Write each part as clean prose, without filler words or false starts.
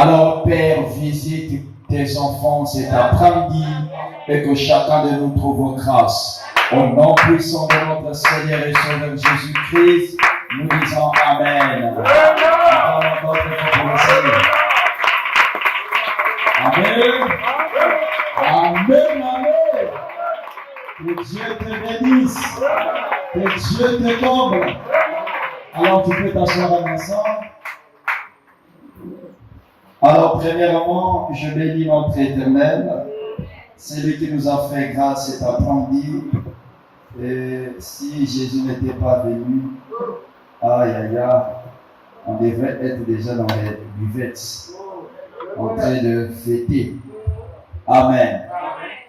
Alors, Père, visite tes enfants cet après-midi et que chacun de nous trouve grâce. Au nom puissant de notre Seigneur et Sauveur Jésus-Christ, nous disons Amen. Amen. Amen. Amen. Que Dieu te bénisse. Que Dieu te comble. Alors, tu peux t'asseoir à l'instant. Alors, premièrement, je bénis notre Éternel. C'est lui qui nous a fait grâce cet après-midi. Et si Jésus n'était pas venu, aïe aïe aïe, on devrait être déjà dans les buvettes, en train de fêter. Amen.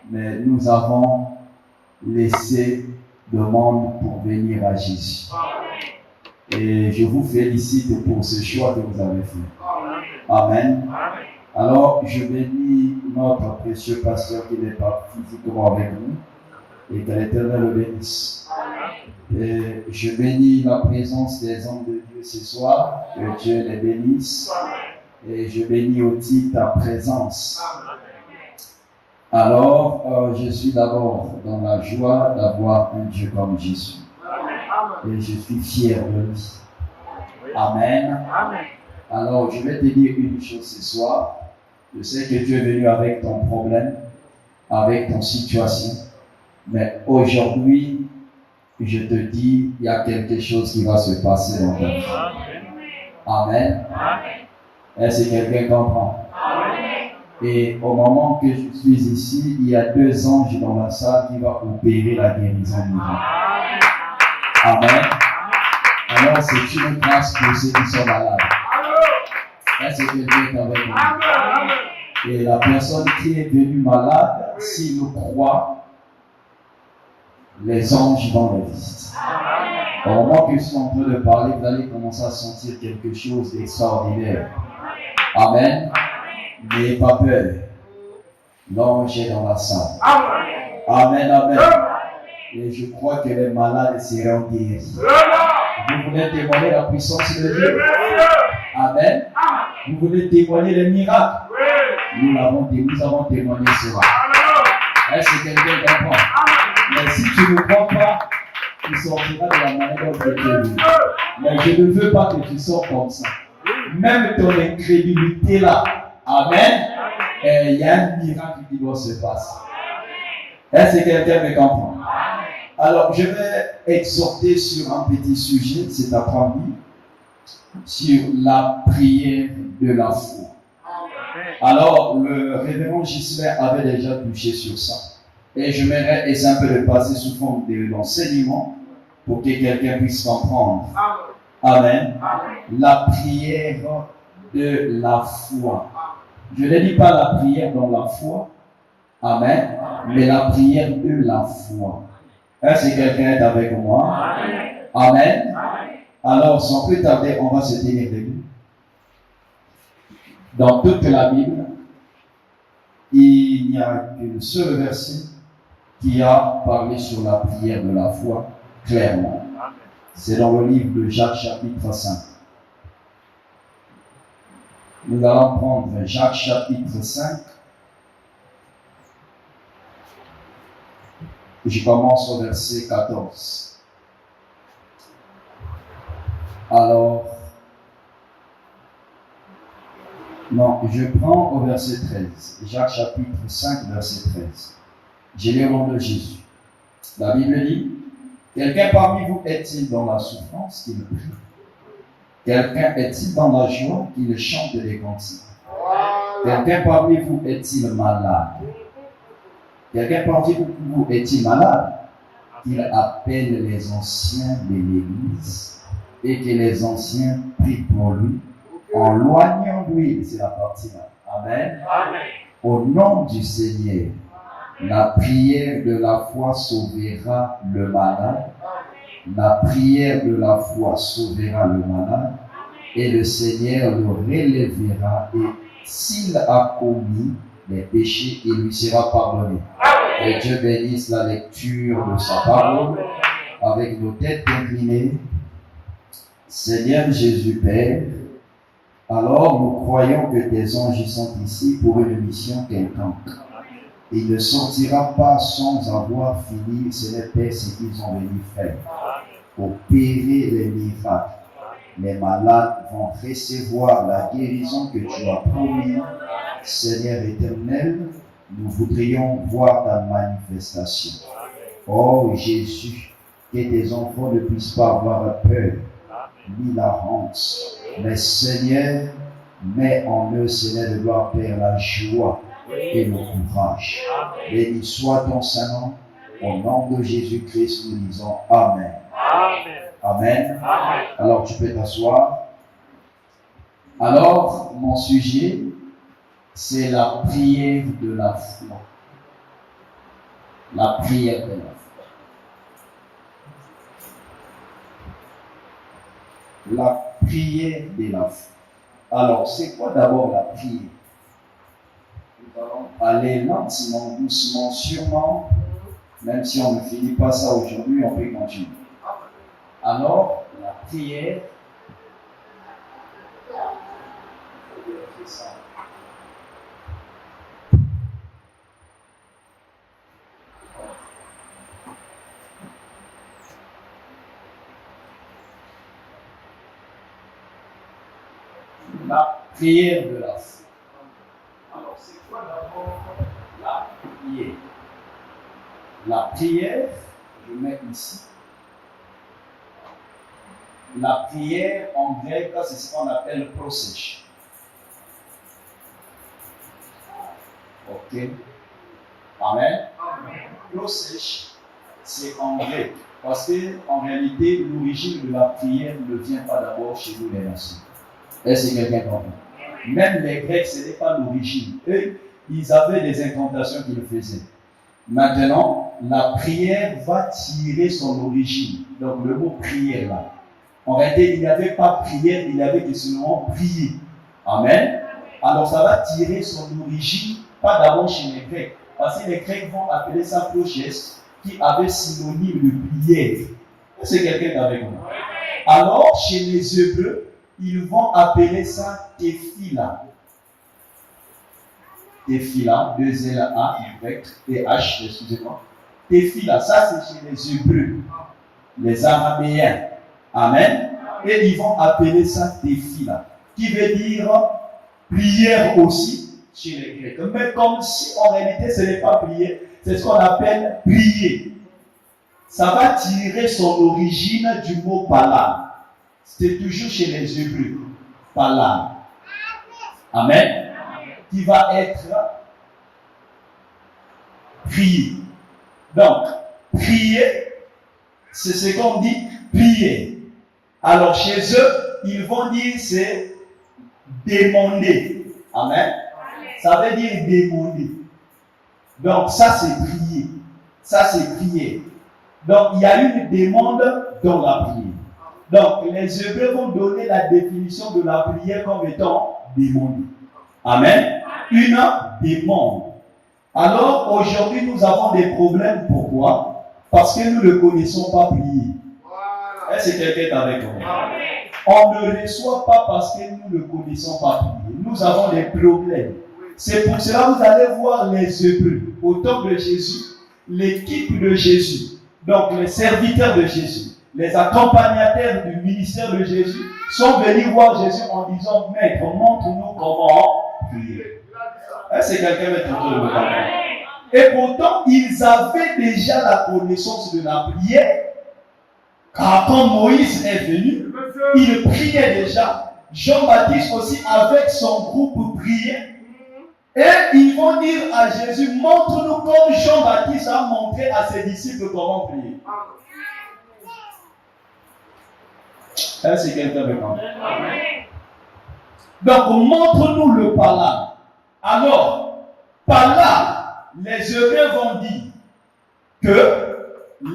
Mais nous avons laissé le monde pour venir à Jésus. Et je vous félicite pour ce choix que vous avez fait. Amen. Alors, je bénis notre précieux pasteur qui n'est pas physiquement avec nous et que l'Éternel le bénisse. Et je bénis la présence des hommes de Dieu ce soir, que Dieu les bénisse. Et je bénis aussi ta présence. Alors, je suis d'abord dans la joie d'avoir un Dieu comme Jésus. Et je suis fier de lui. Amen. Alors, je vais te dire une chose ce soir. Je sais que tu es venu avec ton problème, avec ton situation. Mais aujourd'hui, je te dis, il y a quelque chose qui va se passer dans ta vie. Amen. Est-ce que quelqu'un comprend? Et au moment que je suis ici, il y a 2 anges dans la salle qui vont opérer la guérison divine. Amen. Alors, c'est une grâce pour ceux qui sont malades. Est-ce que quelqu'un est avec nous? Et la personne qui est venue malade, s'il le croit, les anges vont le visiter. Au moment que je suis en train de parler, vous allez commencer à sentir quelque chose d'extraordinaire. Amen. N'ayez pas peur. L'ange est dans la salle. Amen, amen. Et je crois que les malades seront guéris. Vous voulez témoigner la puissance de Dieu? Amen. Vous voulez témoigner les miracles? Nous avons témoigné cela. Est-ce que quelqu'un comprend? Mais si tu ne crois pas, tu sortiras de la manière dont tu es venu. Mais je ne veux pas que tu sortes comme ça. Même ton incrédulité là. Amen. Il y a un miracle qui doit se passer. Est-ce que quelqu'un me comprend? Alors, je vais exhorter sur un petit sujet cet après-midi, sur la prière de la foi. Alors, le révérend Gislain avait déjà touché sur ça. Et je m'aimerais essayer un peu de passer sous forme d'enseignement pour que quelqu'un puisse comprendre. Amen. La prière de la foi. Je ne dis pas la prière dans la foi. Amen. Mais la prière de la foi. Est-ce que quelqu'un est avec moi? Amen. Alors, sans plus tarder, on va se tenir debout. Dans toute la Bible, il n'y a qu'un seul verset qui a parlé sur la prière de la foi, clairement. C'est dans le livre de Jacques, chapitre 5. Nous allons prendre Jacques, chapitre 5. Je commence au verset 14. Alors, non, je prends au verset 13. Jacques chapitre 5, verset 13. Je lis au nom de Jésus. La Bible dit, quelqu'un parmi vous est-il dans la souffrance qu'il prie? Quelqu'un est-il dans la joie qu'il chante des cantiques? Quelqu'un parmi vous est-il malade? Quelqu'un parmi vous est-il malade? Qu'il appelle les anciens de l'Église et que les anciens prient pour lui en loignant d'huile. C'est la partie là. Amen. Amen. Au nom du Seigneur, la prière de la foi sauvera le malade. La prière de la foi sauvera le malade et le Seigneur le relèvera et s'il a commis des péchés, il lui sera pardonné. Et Dieu bénisse la lecture de sa parole avec nos têtes inclinées. Seigneur Jésus Père, Alors nous croyons que tes anges sont ici pour une mission quelconque. Il ne sortira pas sans avoir fini, ce n'est pas ce qu'ils ont venu faire. Opérer les miracles. Les malades vont recevoir la guérison que tu as promis. Seigneur éternel, nous voudrions voir ta manifestation. Oh Jésus, que tes enfants ne puissent pas avoir peur, ni la honte. Mais Seigneur, mets en eux, Seigneur de gloire, Père, la joie et le courage. Béni soit ton Saint-Nom. Au nom de Jésus-Christ, nous disons Amen. Amen. Amen. Alors, tu peux t'asseoir. Alors, mon sujet, c'est la prière de la foi. La prière de la foi. La prière de la foi. Alors, c'est quoi d'abord la prière? Nous allons aller lentement, doucement, sûrement. Même si on ne finit pas ça aujourd'hui, on peut continuer. Alors, la prière, la prière de la foi. Alors, c'est quoi d'abord la prière? La prière, je mets ici. La prière en grec, c'est ce qu'on appelle prosèche. Ok. Amen. Prosèche, c'est en grec. Parce qu'en réalité, l'origine de la prière ne vient pas d'abord chez nous les nations. Est-ce que quelqu'un comprend? Même les Grecs, ce n'est pas l'origine. Eux, ils avaient des incantations qu'ils faisaient. Maintenant, la prière va tirer son origine. Donc, le mot prière là. En réalité, il n'y avait pas prière, il y avait que seulement prier. Amen. Alors, ça va tirer son origine, pas d'abord chez les Grecs. Parce que les Grecs vont appeler ça progeste, qui avait synonyme de prière. C'est quelqu'un avec moi. Alors, chez les Hébreux, ils vont appeler ça tefila. Tefila, 2 L-A-Y, T-H, excusez-moi. Tefila, ça c'est chez les Hébreux, les Araméens. Amen. Et ils vont appeler ça tefila, qui veut dire prière aussi chez les Grecs. Mais comme si en réalité ce n'est pas prier, c'est ce qu'on appelle prier. Ça va tirer son origine du mot palam. C'est toujours chez les Hébreux. Palam. Amen. Qui va être prier. Donc, prier, c'est ce qu'on dit prier. Alors, chez eux, ils vont dire c'est demander. Amen. Ça veut dire demander. Donc, ça c'est prier. Ça c'est prier. Donc, il y a une demande dans la prière. Donc, les Hébreux vont donner la définition de la prière comme étant demander. Amen. Une demande. Alors, aujourd'hui, nous avons des problèmes. Pourquoi? Parce que nous ne connaissons pas prier. Est-ce que quelqu'un est avec nous? On ne reçoit pas parce que nous ne connaissons pas prier. Nous avons des problèmes. C'est pour cela que vous allez voir les Hébreux. Au temps de Jésus, l'équipe de Jésus, donc les serviteurs de Jésus, les accompagnateurs du ministère de Jésus, sont venus voir Jésus en disant, Maître, montre-nous comment prier. Est-ce que quelqu'un est autour de nous? Et pourtant, ils avaient déjà la connaissance de la prière, car quand Moïse est venu, il priait déjà. Jean-Baptiste aussi, avec son groupe, priait. Et ils vont dire à Jésus, montre-nous comme Jean-Baptiste a montré à ses disciples comment prier. Est-ce que quelqu'un me comprend? Donc, montre-nous le par là. Alors, par là, les Hébreux vont dire que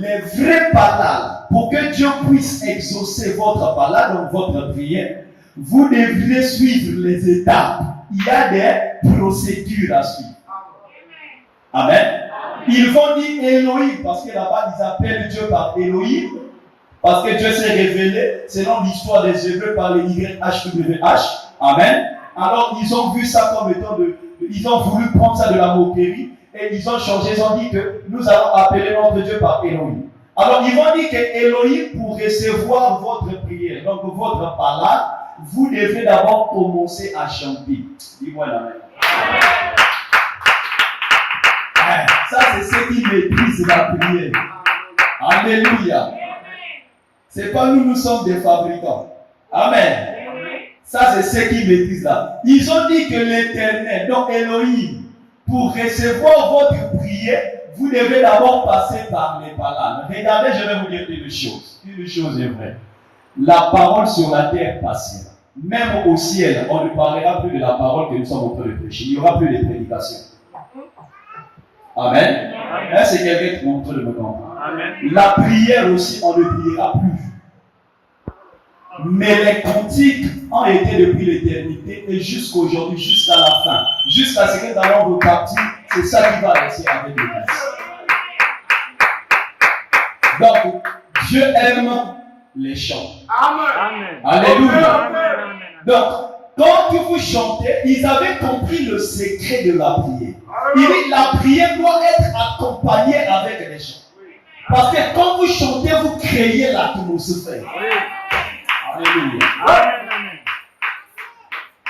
les vrais par pour que Dieu puisse exaucer votre par donc votre prière, vous devrez suivre les étapes. Il y a des procédures à suivre. Amen. Ils vont dire Elohim, parce que là-bas, ils appellent Dieu par Elohim, parce que Dieu s'est révélé, selon l'histoire des Hébreux, par les YHWH. Amen. Alors, ils ont vu ça comme étant ils ont voulu prendre ça de la moquerie et ils ont changé. Ils ont dit que nous allons appeler notre Dieu par Elohim. Alors, ils vont dire que Elohim, pour recevoir votre prière, donc votre parole, vous devez d'abord commencer à chanter. Dis-moi la main. Ça, c'est ceux qui maîtrisent la prière. Alléluia. C'est pas nous sommes des fabricants. Amen. Ça, c'est ceux qui maîtrisent là. Ils ont dit que l'Éternel, donc Elohim, pour recevoir votre prière, vous devez d'abord passer par les paroles. Regardez, je vais vous dire une chose. Une chose est vraie. La parole sur la terre passera. Même au ciel, on ne parlera plus de la parole que nous sommes en train de prêcher. Il n'y aura plus de prédication. Amen. Là, c'est quelqu'un qui est en train de me comprendre. Amen. La prière aussi, on ne priera plus. Mais les cantiques ont été depuis l'éternité et jusqu'à aujourd'hui, jusqu'à la fin, jusqu'à ce que nous allons repartir, c'est ça qui va rester avec l'Église. Donc, Dieu aime les chants. Amen. Alléluia. Amen. Donc, quand vous chantez, ils avaient compris le secret de la prière. Il dit la prière doit être accompagnée avec les chants. Parce que quand vous chantez, vous créez l'atmosphère. Alléluia.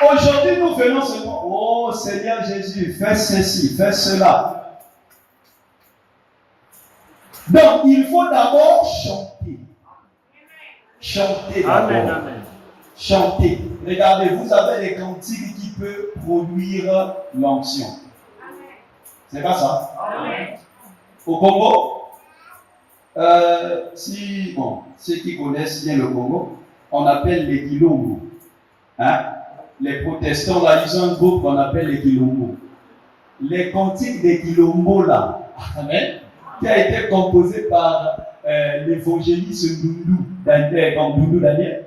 Aujourd'hui, nous venons seulement, oh Seigneur Jésus, fais ceci, fais cela. Donc, il faut d'abord chanter. Chanter d'abord. Chanter. Regardez, vous avez des cantiques qui peuvent produire l'onction. C'est pas ça? Au Congo, ceux qui connaissent bien le Congo, on appelle les Kilombo. Hein? Les protestants, là, ils ont un groupe qu'on appelle les Kilombo. Les cantiques des Kilombo, là, amen, qui a été composé par l'évangéliste Doudou Daniel.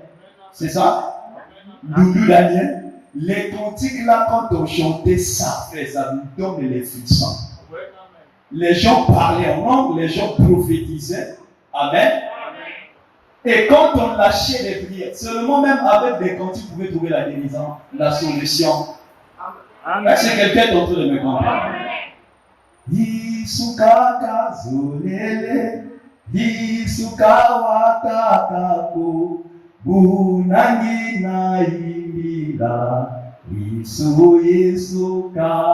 C'est ça? Doudou Daniel. Les cantiques, là, quand on chantait ça, ça nous donne les frissons. Les gens parlaient en langue, les gens prophétisaient. Amen. Et quand on lâchait les prières, seulement même avec des cantiques, vous pouvez trouver la délivrance, la solution. Est-ce que quelqu'un est en train de me comprendre? Isukaka zolele, isuka wakakako, bunangi na imila, isu isukaka.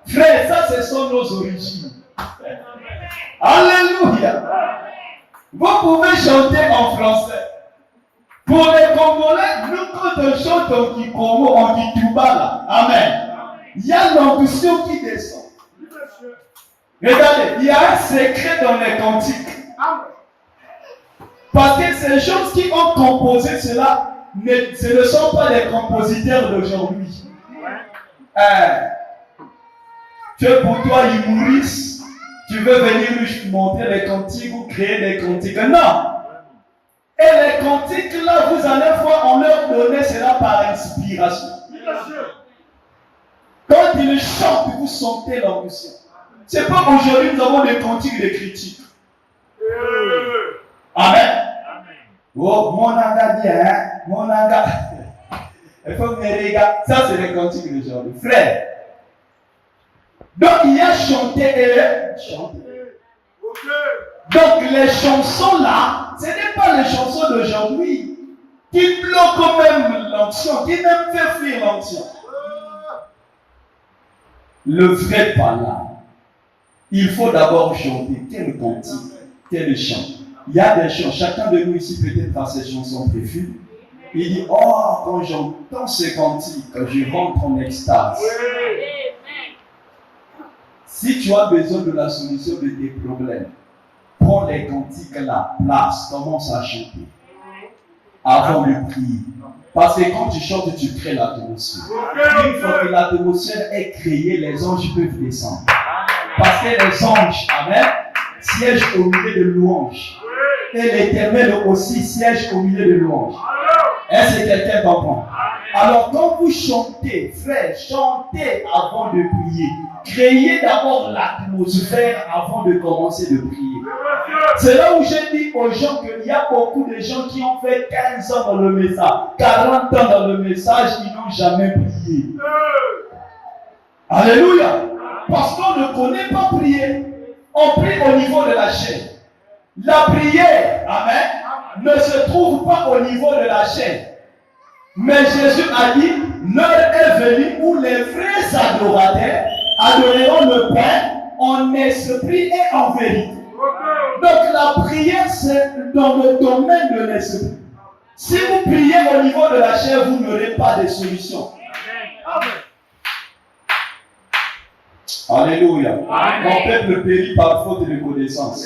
Frère, ça ce sont nos origines. Alléluia. Vous pouvez chanter en français. Pour les Congolais, nous quand on chante en Kikongo, on dit Tubala. Amen. Il y a l'ambition qui descend. Regardez, il y a un secret dans les cantiques. Parce que ces gens qui ont composé cela, ce ne sont pas les compositeurs d'aujourd'hui. Que pour toi, ils mourissent. Tu veux venir lui montrer les cantiques ou créer des cantiques. Non. Et les cantiques là, vous allez voir, on leur donnait cela par inspiration. Quand ils chantent, vous sentez l'ambition. C'est pas aujourd'hui nous avons des cantiques de critiques. Amen. Oh, mon anga dit, hein, mon anga. Il faut que les gars, ça c'est les cantiques d'aujourd'hui. Frère. Donc il y a chanter et chanter. Donc les chansons là, ce n'est pas les chansons d'aujourd'hui qui bloquent même l'onction, qui même fait fuir l'onction. Le vrai parlant, il faut d'abord chanter. Quel cantique, quel chant. Il y a des chants, chacun de nous ici peut-être a ses chansons préférées. Il dit, oh, quand j'entends ce cantique, je rentre en extase. Si tu as besoin de la solution de tes problèmes, prends les cantiques là, place, commence à chanter. Avant de prier. Parce que quand tu chantes, tu crées l'atmosphère. Une fois que l'atmosphère est créée, les anges peuvent descendre. Parce que les anges, amen, siègent au milieu de louanges. Et l'Éternel aussi siège au milieu de louanges. Est-ce que quelqu'un comprend? Alors quand vous chantez, frère, chantez avant de prier. Créez d'abord l'atmosphère avant de commencer de prier. C'est là où j'ai dit aux gens qu'il y a beaucoup de gens qui ont fait 15 ans dans le message, 40 ans dans le message, ils n'ont jamais prié. Alléluia. Parce qu'on ne connaît pas prier. On prie au niveau de la chair. La prière, amen, ne se trouve pas au niveau de la chair. Mais Jésus a dit, l'heure est venue où les vrais adorateurs adoreront le Père en esprit et en vérité. Donc la prière, c'est dans le domaine de l'esprit. Si vous priez au niveau de la chair, vous n'aurez pas de solution. Alléluia. Mon peuple périt par faute de connaissance.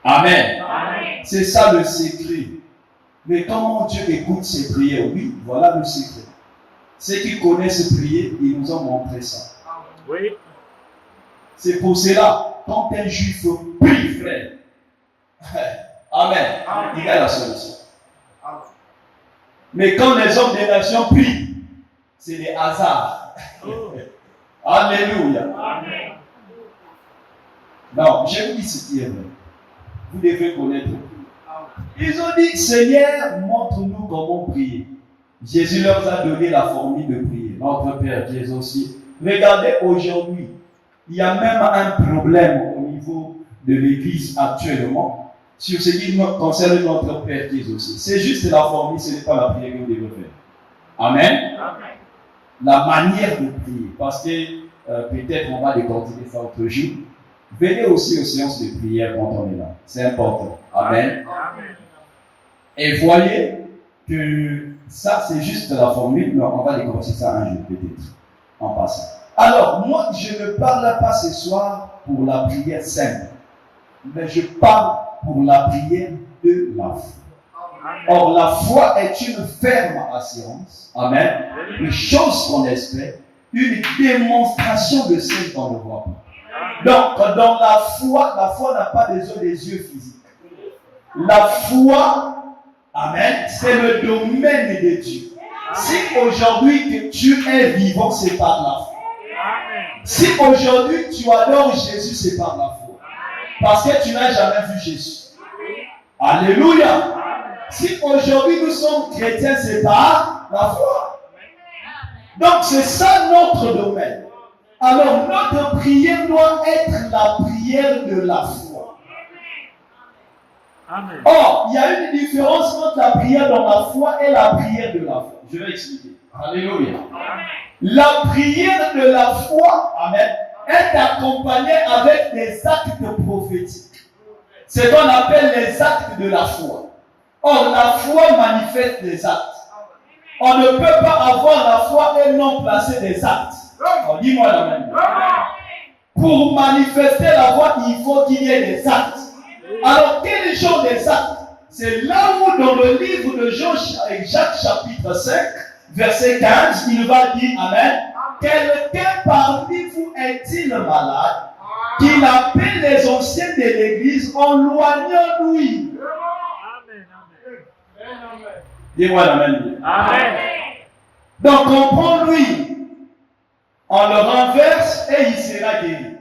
Amen. C'est ça le secret. Mais comment Dieu écoute ses prières? Oui, voilà le secret. Ceux qui connaissent prier, ils nous ont montré ça. Oui. C'est pour cela, quand un juif prie, frère, amen, il y a la solution. Mais quand les hommes des nations prient, c'est des hasards. Alléluia. Non, je vous dis ce qui est vrai. Vous devez connaître. Ils ont dit, Seigneur, montre-nous comment prier. Jésus leur a donné la formule de prier. Notre Père qui est aussi. Regardez aujourd'hui, il y a même un problème au niveau de l'Église actuellement sur ce qui concerne notre Père qui est aussi. C'est juste la formule, ce n'est pas la prière que vous devez faire. Amen. La manière de prier. Parce que peut-être on va décortiquer ça autre jour. Venez aussi aux séances de prière quand on est là. C'est important. Amen. Et voyez que ça, c'est juste la formule, mais on va décortiquer ça un jour peut-être, en passant. Alors, moi, je ne parle pas ce soir pour la prière simple, mais je parle pour la prière de la foi. Or, la foi est une ferme assurance, amen, une chose qu'on espère, une démonstration de celle qu'on ne voit pas. Donc, dans la foi n'a pas besoin des yeux physiques. La foi, amen, c'est le domaine de Dieu. Si aujourd'hui que tu es vivant, c'est par la foi. Si aujourd'hui tu adores Jésus, c'est par la foi. Parce que tu n'as jamais vu Jésus. Alléluia. Si aujourd'hui nous sommes chrétiens, c'est par la foi. Donc c'est ça notre domaine. Alors notre prière doit être la prière de la foi. Amen. Or, il y a une différence entre la prière dans la foi et la prière de la foi. Je vais expliquer. Alléluia. Amen. La prière de la foi, amen, est accompagnée avec des actes prophétiques. C'est ce qu'on appelle les actes de la foi. Or, la foi manifeste des actes. On ne peut pas avoir la foi et non placer des actes. Oh, dis-moi la même. Pour manifester la foi, il faut qu'il y ait des actes. Alors, quels sont des actes? C'est là où dans le livre de Jacques chapitre 5, verset 15, il va dire, amen, quelqu'un parmi vous est-il malade, qu'il appelle les anciens de l'église en loignant-lui. Dis-moi l'amen. Amen. Donc on prend lui, on le renverse et il sera guéri.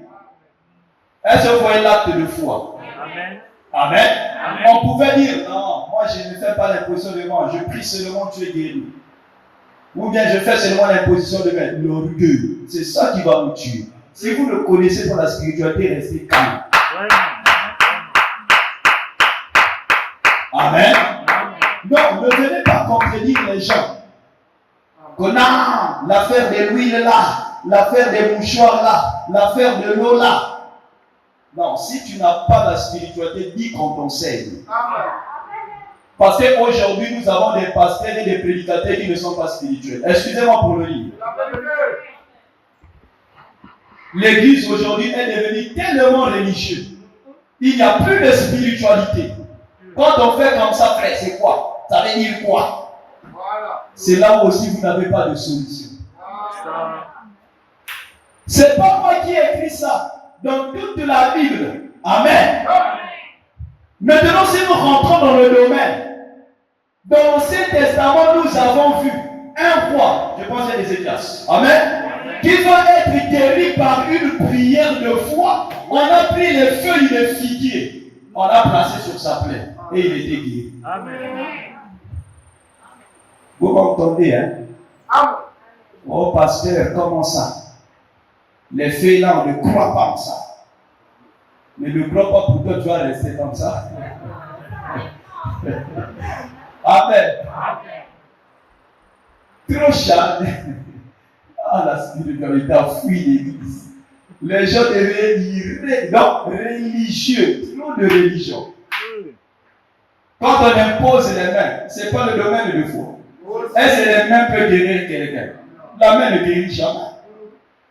Est-ce que vous voyez l'acte de foi? Amen. Amen. Amen. On pouvait dire, non, moi je ne fais pas l'imposition de main, je prie seulement, tu es guéri. Ou bien je fais seulement l'imposition de main, l'orgueil. C'est ça qui va vous tuer. Si vous ne connaissez pas la spiritualité, restez calme. Amen. Non, ne venez pas contredire les gens. Qu'on a l'affaire de l'huile là, l'affaire des mouchoirs là, l'affaire de l'eau là. Non, si tu n'as pas la spiritualité, dis qu'on t'enseigne. Parce qu'aujourd'hui, nous avons des pasteurs et des prédicateurs qui ne sont pas spirituels. Excusez-moi pour le dire. L'église aujourd'hui est devenue tellement religieuse. Il n'y a plus de spiritualité. Quand on fait comme ça, frère, c'est quoi? Ça veut dire quoi? C'est là où aussi vous n'avez pas de solution. C'est pas moi qui ai écrit ça. Dans toute la Bible. Amen. Maintenant, si nous rentrons dans le domaine, dans l'Ancien Testament, nous avons vu un roi, je pense à Ézéchias, amen, qui va être guéri par une prière de foi, on a pris les feuilles de figuier, on a placé sur sa plaie et il était guéri. Amen. Vous m'entendez, hein? Oh pasteur, comment ça? Les feuilles là, on ne croit pas en ça. Mais ne crois pas pour toi, tu vas rester comme ça. Amen. Trop charmé. Ah, la spiritualité a fui l'église. Les gens devaient dire religieux, trop de religion. Quand on impose les mains, ce n'est pas le domaine de foi. Est-ce que les mains peuvent guérir quelqu'un? La main ne guérit jamais.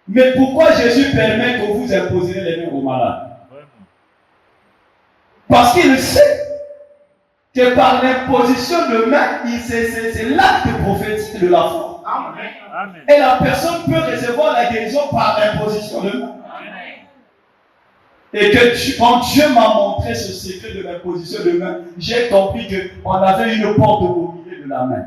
Mais pourquoi Jésus permet que vous imposiez les mains aux malades? Parce qu'il sait que par l'imposition de main, c'est l'acte prophétique de la foi. Amen. Et la personne peut recevoir la guérison par l'imposition de main. Et que quand Dieu m'a montré ce secret de l'imposition de main, j'ai compris qu'on avait une porte au milieu de la main.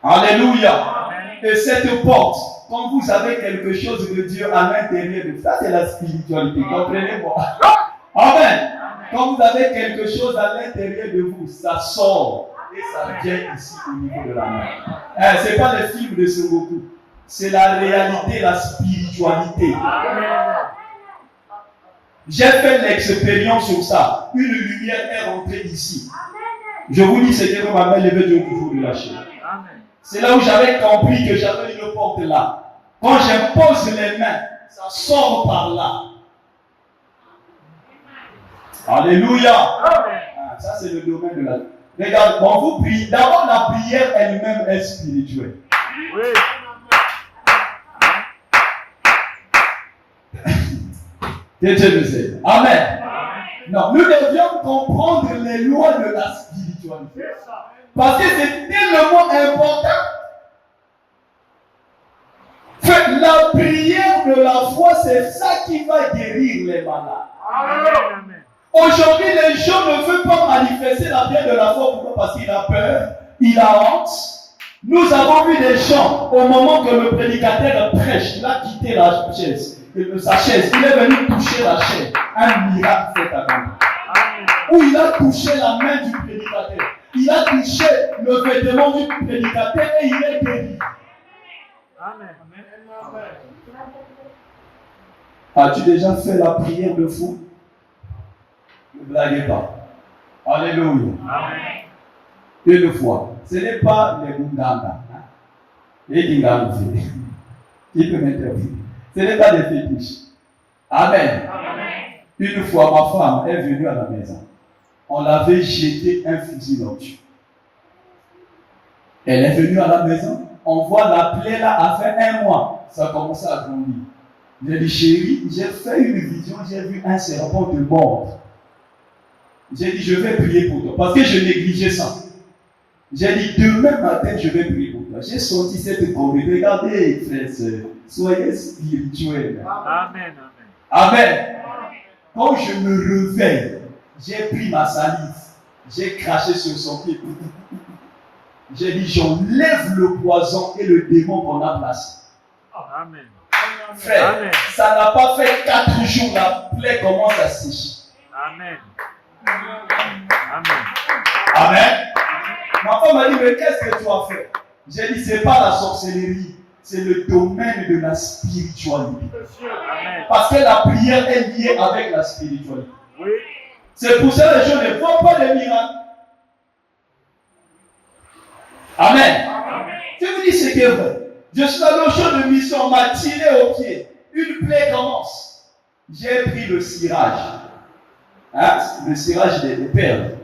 Alléluia. Et cette porte, quand vous avez quelque chose de Dieu à l'intérieur de vous, ça c'est la spiritualité, comprenez-moi. Amen. Quand vous avez quelque chose à l'intérieur de vous, ça sort et ça vient ici au niveau de la main. Ce n'est pas les films de Sengoku, c'est la réalité, la spiritualité. J'ai fait l'expérience sur ça. Une lumière est rentrée ici. Je vous dis, c'était comme ma main levée de toujours de lâcher. C'est là où j'avais compris que j'avais une porte là. Quand j'impose les mains, ça sort par là. Alléluia. Ça c'est le domaine de la... Regarde, bon, vous priez. D'abord, la prière elle-même est spirituelle. Oui. Que Dieu nous aide. Amen. Non, nous devions comprendre les lois de la spiritualité. Parce que c'est tellement important. La prière de la foi, c'est ça qui va guérir les malades. Amen. Aujourd'hui, les gens ne veulent pas manifester la prière de la foi. Pourquoi? Parce qu'il a peur, il a honte. Nous avons vu des gens, au moment que le prédicateur prêche, il a quitté sa chaise, il est venu toucher la chaise. Un miracle fait à nous. Où il a touché la main du prédicateur. Il a touché le vêtement du prédicateur et il est guéri. Amen. As-tu déjà fait la prière de foi? Ne blaguez pas. Alléluia. Amen. Une fois. Ce n'est pas les Bunganga. Et les Ngangoufi. Qui peut m'intervenir? Ce n'est pas des fétiches. Amen. Amen. Une fois, ma femme est venue à la maison. On l'avait jeté un fusil là-dessus. Elle est venue à la maison. On voit la plaie là, a fait 1 mois. Ça a commencé à grandir. J'ai dit, chérie, j'ai fait une vision, j'ai vu un serpent te mordre. J'ai dit, je vais prier pour toi. Parce que je négligeais ça. J'ai dit, demain matin, je vais prier pour toi. J'ai senti cette conviction. Regardez, frères, soyez spirituels. Amen. Amen. Quand je me réveille, j'ai pris ma salive. J'ai craché sur son pied. J'ai dit, j'enlève le poison et le démon qu'on a placé. Amen. Frère, amen. Ça n'a pas fait 4 jours, la plaie commence à sécher. Amen. Amen. Amen. Ma femme m'a dit, mais qu'est-ce que tu as fait? J'ai dit, c'est pas la sorcellerie, c'est le domaine de la spiritualité. Amen. Parce que la prière est liée avec la spiritualité. Oui. C'est pour ça que les gens ne voient pas les miracles. Amen. Amen. Je vous dis ce qui est vrai. Je suis dans le champ de mission, on m'a tiré au pied. Une plaie commence. J'ai pris le cirage. Le cirage des perles,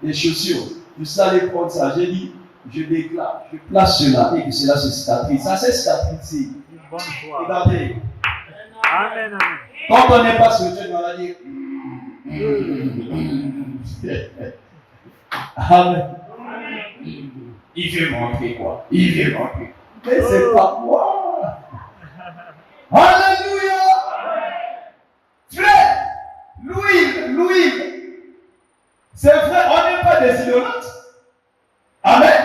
des chaussures. Je suis allé prendre ça. J'ai dit, je déclare, je place cela et que cela se cicatrise. Ça s'est cicatrisé. Regardez. Amen. Quand on n'est pas sur Dieu, on va dire. Amen. Il veut montrer quoi? Il veut montrer. Mais c'est pas moi. Alléluia. Frère, Louis, c'est vrai, on n'est pas des idolâtres. Amen.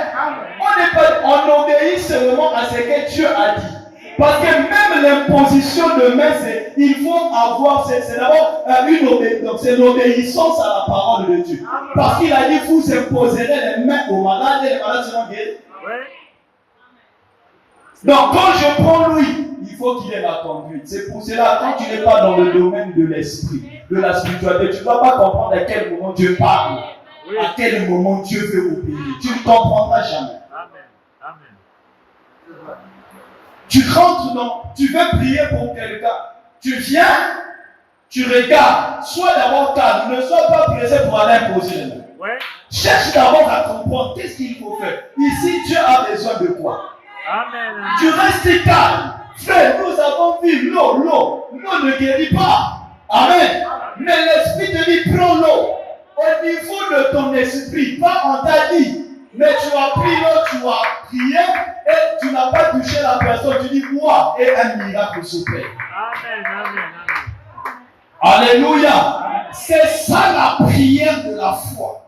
On n'est pas, on obéit seulement à ce que Dieu a dit. l'imposition de main, il faut avoir, c'est d'abord l'obéissance à la parole de Dieu. Parce qu'il a dit, vous imposerez les mains aux malades et les malades seront guéris. Donc quand je prends lui, il faut qu'il ait la conduite. C'est pour cela, quand tu n'es pas dans le domaine de l'esprit, de la spiritualité, tu ne vas pas comprendre à quel moment Dieu parle, à quel moment Dieu veut obéir. Tu ne comprendras jamais. Tu rentres dans, tu veux prier pour quelqu'un. Tu viens, tu regardes. Sois d'abord calme. Ne sois pas pressé pour aller imposer les mains. Cherche d'abord à comprendre qu'est-ce qu'il faut faire. Ici, Dieu a besoin de quoi? Amen. Tu restes calme. Frère, nous avons vu l'eau. L'eau ne guérit pas. Amen. Mais l'esprit te dit, prends l'eau. Au niveau de ton esprit, pas on t'a dit. Mais tu as pris l'eau, tu as prié et tu n'as pas touché la personne. Tu dis moi et un miracle s'opère. Amen. Alléluia. C'est ça la prière de la foi.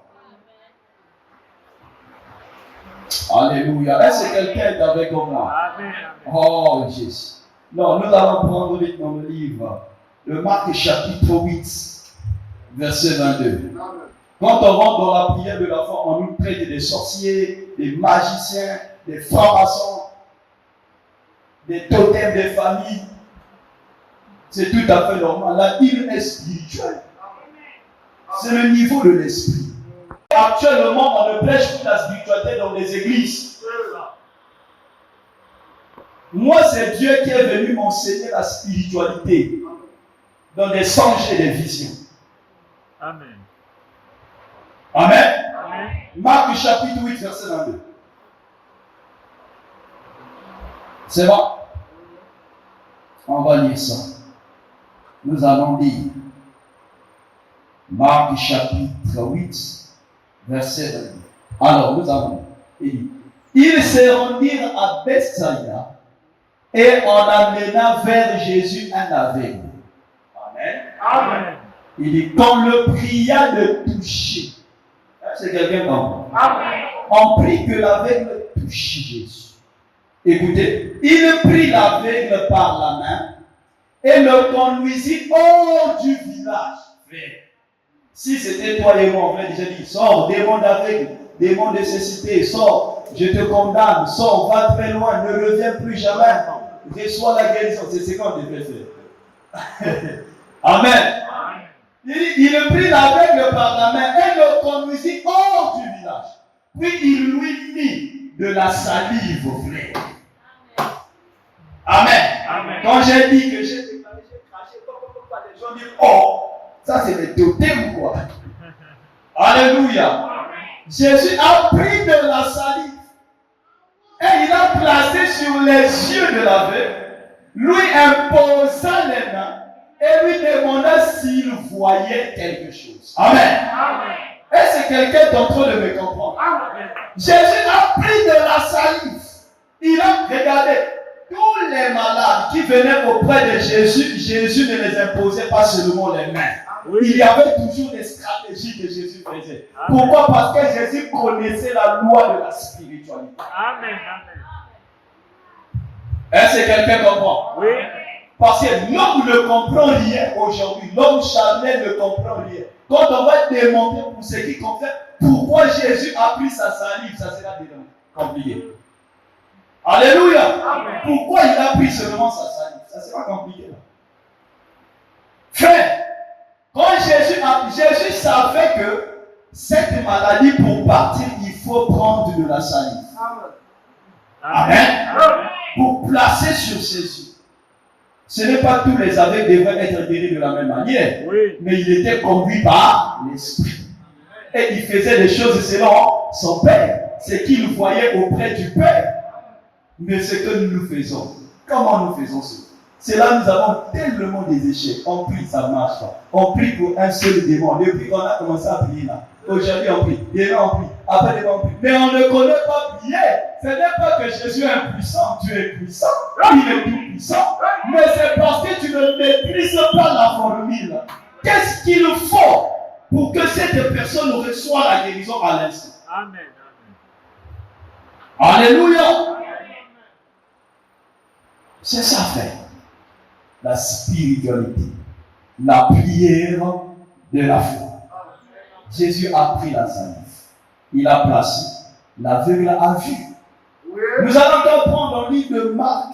Alléluia. Est-ce que quelqu'un est avec moi? Amen. Oh Jésus. Non, nous allons prendre vite dans le livre. Le Marc chapitre 8, verset 22. Quand on rentre dans la prière de la foi, on nous traite des sorciers, des magiciens, des francs-maçons, des totems des familles. C'est tout à fait normal. La Bible est spirituelle. C'est le niveau de l'esprit. Actuellement, on ne prêche plus la spiritualité dans les églises. Moi, c'est Dieu qui est venu m'enseigner la spiritualité dans des songes et des visions. Amen. Amen. Marc chapitre 8, verset 22. C'est bon? On va lire ça. Nous allons lire Marc chapitre 8, verset 22. Alors, nous avons dit, ils se rendirent à Bethsaïda et on amena vers Jésus un aveugle. Amen. Il dit, qu'on le pria de toucher. C'est quelqu'un comme on prie que l'aveugle touche Jésus. Écoutez, il prit l'aveugle par la main et le conduisit hors du village. Si c'était toi et moi, on aurait déjà dit, sors, démon d'aveugle, démon de cécité, sors, je te condamne, sors, va très loin, ne reviens plus jamais, reçois la guérison. C'est ce qu'on devait faire. Amen. Il prit l'aveugle par la main et le conduisit hors du village. Puis il lui mit de la salive au frère. Amen. Quand j'ai dit que j'ai craché, les gens disent, oh, ça c'est le totem quoi. Alléluia. Jésus a pris de la salive et il a placé sur les yeux de l'aveugle, lui imposa les mains et lui demanda s'il voyait quelque chose. Amen. Est-ce que quelqu'un est en train de me comprendre? Amen. Jésus a pris de la salive. Il a regardé tous les malades qui venaient auprès de Jésus. Jésus ne les imposait pas seulement les mains. Oui. Il y avait toujours des stratégies que Jésus faisait. Amen. Pourquoi? Parce que Jésus connaissait la loi de la spiritualité. Amen. Est-ce que quelqu'un comprend? Oui. Parce que l'homme ne comprend rien aujourd'hui. L'homme charnel ne comprend rien. Quand on va démontrer pour ce qui concerne pourquoi Jésus a pris sa salive, ça sera compliqué. Alléluia. Amen. Pourquoi il a pris seulement sa salive? Ça sera compliqué. Frère, quand Jésus savait que cette maladie, pour partir, il faut prendre de la salive. Amen. Amen. Pour placer sur ses yeux. Ce n'est pas tous les aveugles qui devraient être guéris de la même manière. Oui. Mais il était conduit par l'Esprit. Et il faisait des choses selon son Père. Ce qu'il voyait auprès du Père. Mais ce que nous faisons, comment nous faisons cela? C'est là nous avons tellement des échecs. On prie, ça ne marche pas. On prie pour un seul démon. Depuis qu'on a commencé à prier là. Aujourd'hui on prie. Demain on prie. Après demain on prie. Mais on ne connaît pas prier. Ce n'est pas que Jésus est impuissant. Dieu est puissant. Il est tout puissant. Mais c'est parce que tu ne maîtrises pas la formule. Qu'est-ce qu'il faut pour que cette personne reçoive la guérison à l'instant? Amen. Alléluia. C'est ça, frère. la spiritualité, la prière de la foi. Jésus a pris la salive, il a placé, l'aveugle a vu. Nous allons donc prendre dans le livre de Marc,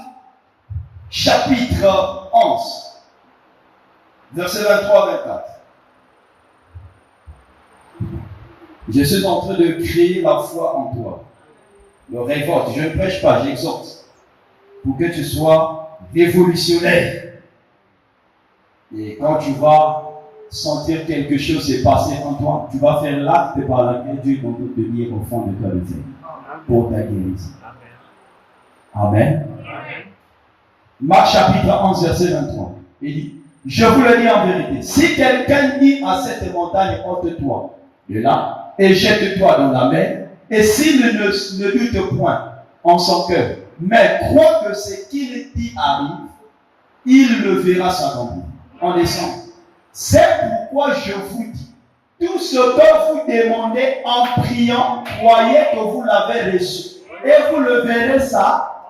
chapitre 11, verset 23-24. Je suis en train de créer la foi en toi. Le révolte, je ne prêche pas, j'exhorte. Pour que tu sois révolutionnaire. Et quand tu vas sentir quelque chose se passer en toi, tu vas faire l'acte par lequel Dieu va te tenir au fond de ta vie pour ta guérison. Amen. Marc chapitre 11, verset 23. Il dit, je vous le dis en vérité, si quelqu'un dit à cette montagne, ôte-toi de là et jette-toi dans la mer, et s'il ne doute point en son cœur, mais croit que ce qu'il dit arrive, il le verra s'accomplir. En descend. C'est pourquoi je vous dis, tout ce que vous demandez en priant, croyez que vous l'avez reçu. Et vous le verrez ça.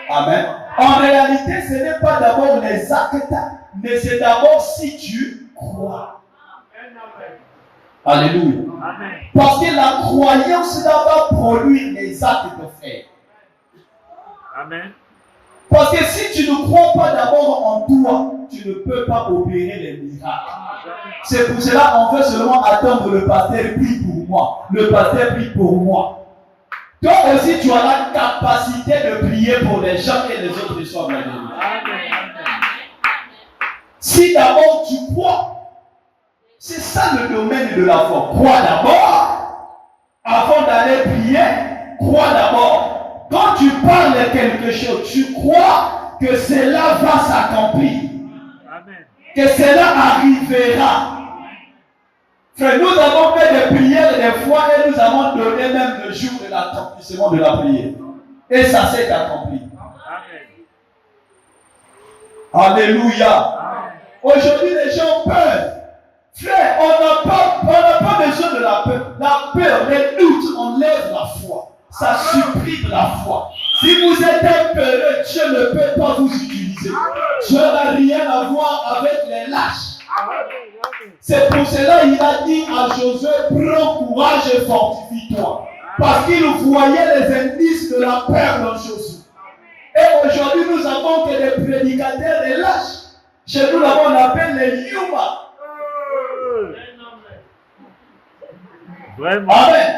Amen. En réalité, ce n'est pas d'abord les actes, mais c'est d'abord si tu crois. Alléluia. Amen. Parce que la croyance va produire les actes de fait. Amen. Parce que si tu ne crois pas d'abord en toi, tu ne peux pas opérer les miracles. C'est pour cela qu'on veut seulement attendre le pasteur prie pour moi. Le pasteur prie pour moi. Toi aussi, tu as la capacité de prier pour les gens et les autres reçoivent la guérison. Si d'abord tu crois, c'est ça le domaine de la foi. Crois d'abord. Avant d'aller prier, crois d'abord. Quand tu parles de quelque chose, tu crois que cela va s'accomplir. Amen. Que cela arrivera. Frère, nous avons fait des prières des fois et nous avons donné même le jour de l'accomplissement de la prière. Et ça s'est accompli. Amen. Alléluia. Amen. Aujourd'hui, les gens peuvent. Frère, on n'a pas besoin de la peur. La peur, les doutes enlèvent la foi. Ça supprime la foi. Si vous êtes un peureux, Dieu ne peut pas vous utiliser. Dieu n'a rien à voir avec les lâches. C'est pour cela qu'il a dit à Josué, prends courage et fortifie-toi. Parce qu'il voyait les indices de la peur dans Josué. Et aujourd'hui, nous avons que des prédicateurs des lâches. Chez nous, là-bas, on appelle les Yuma. Vraiment. Amen.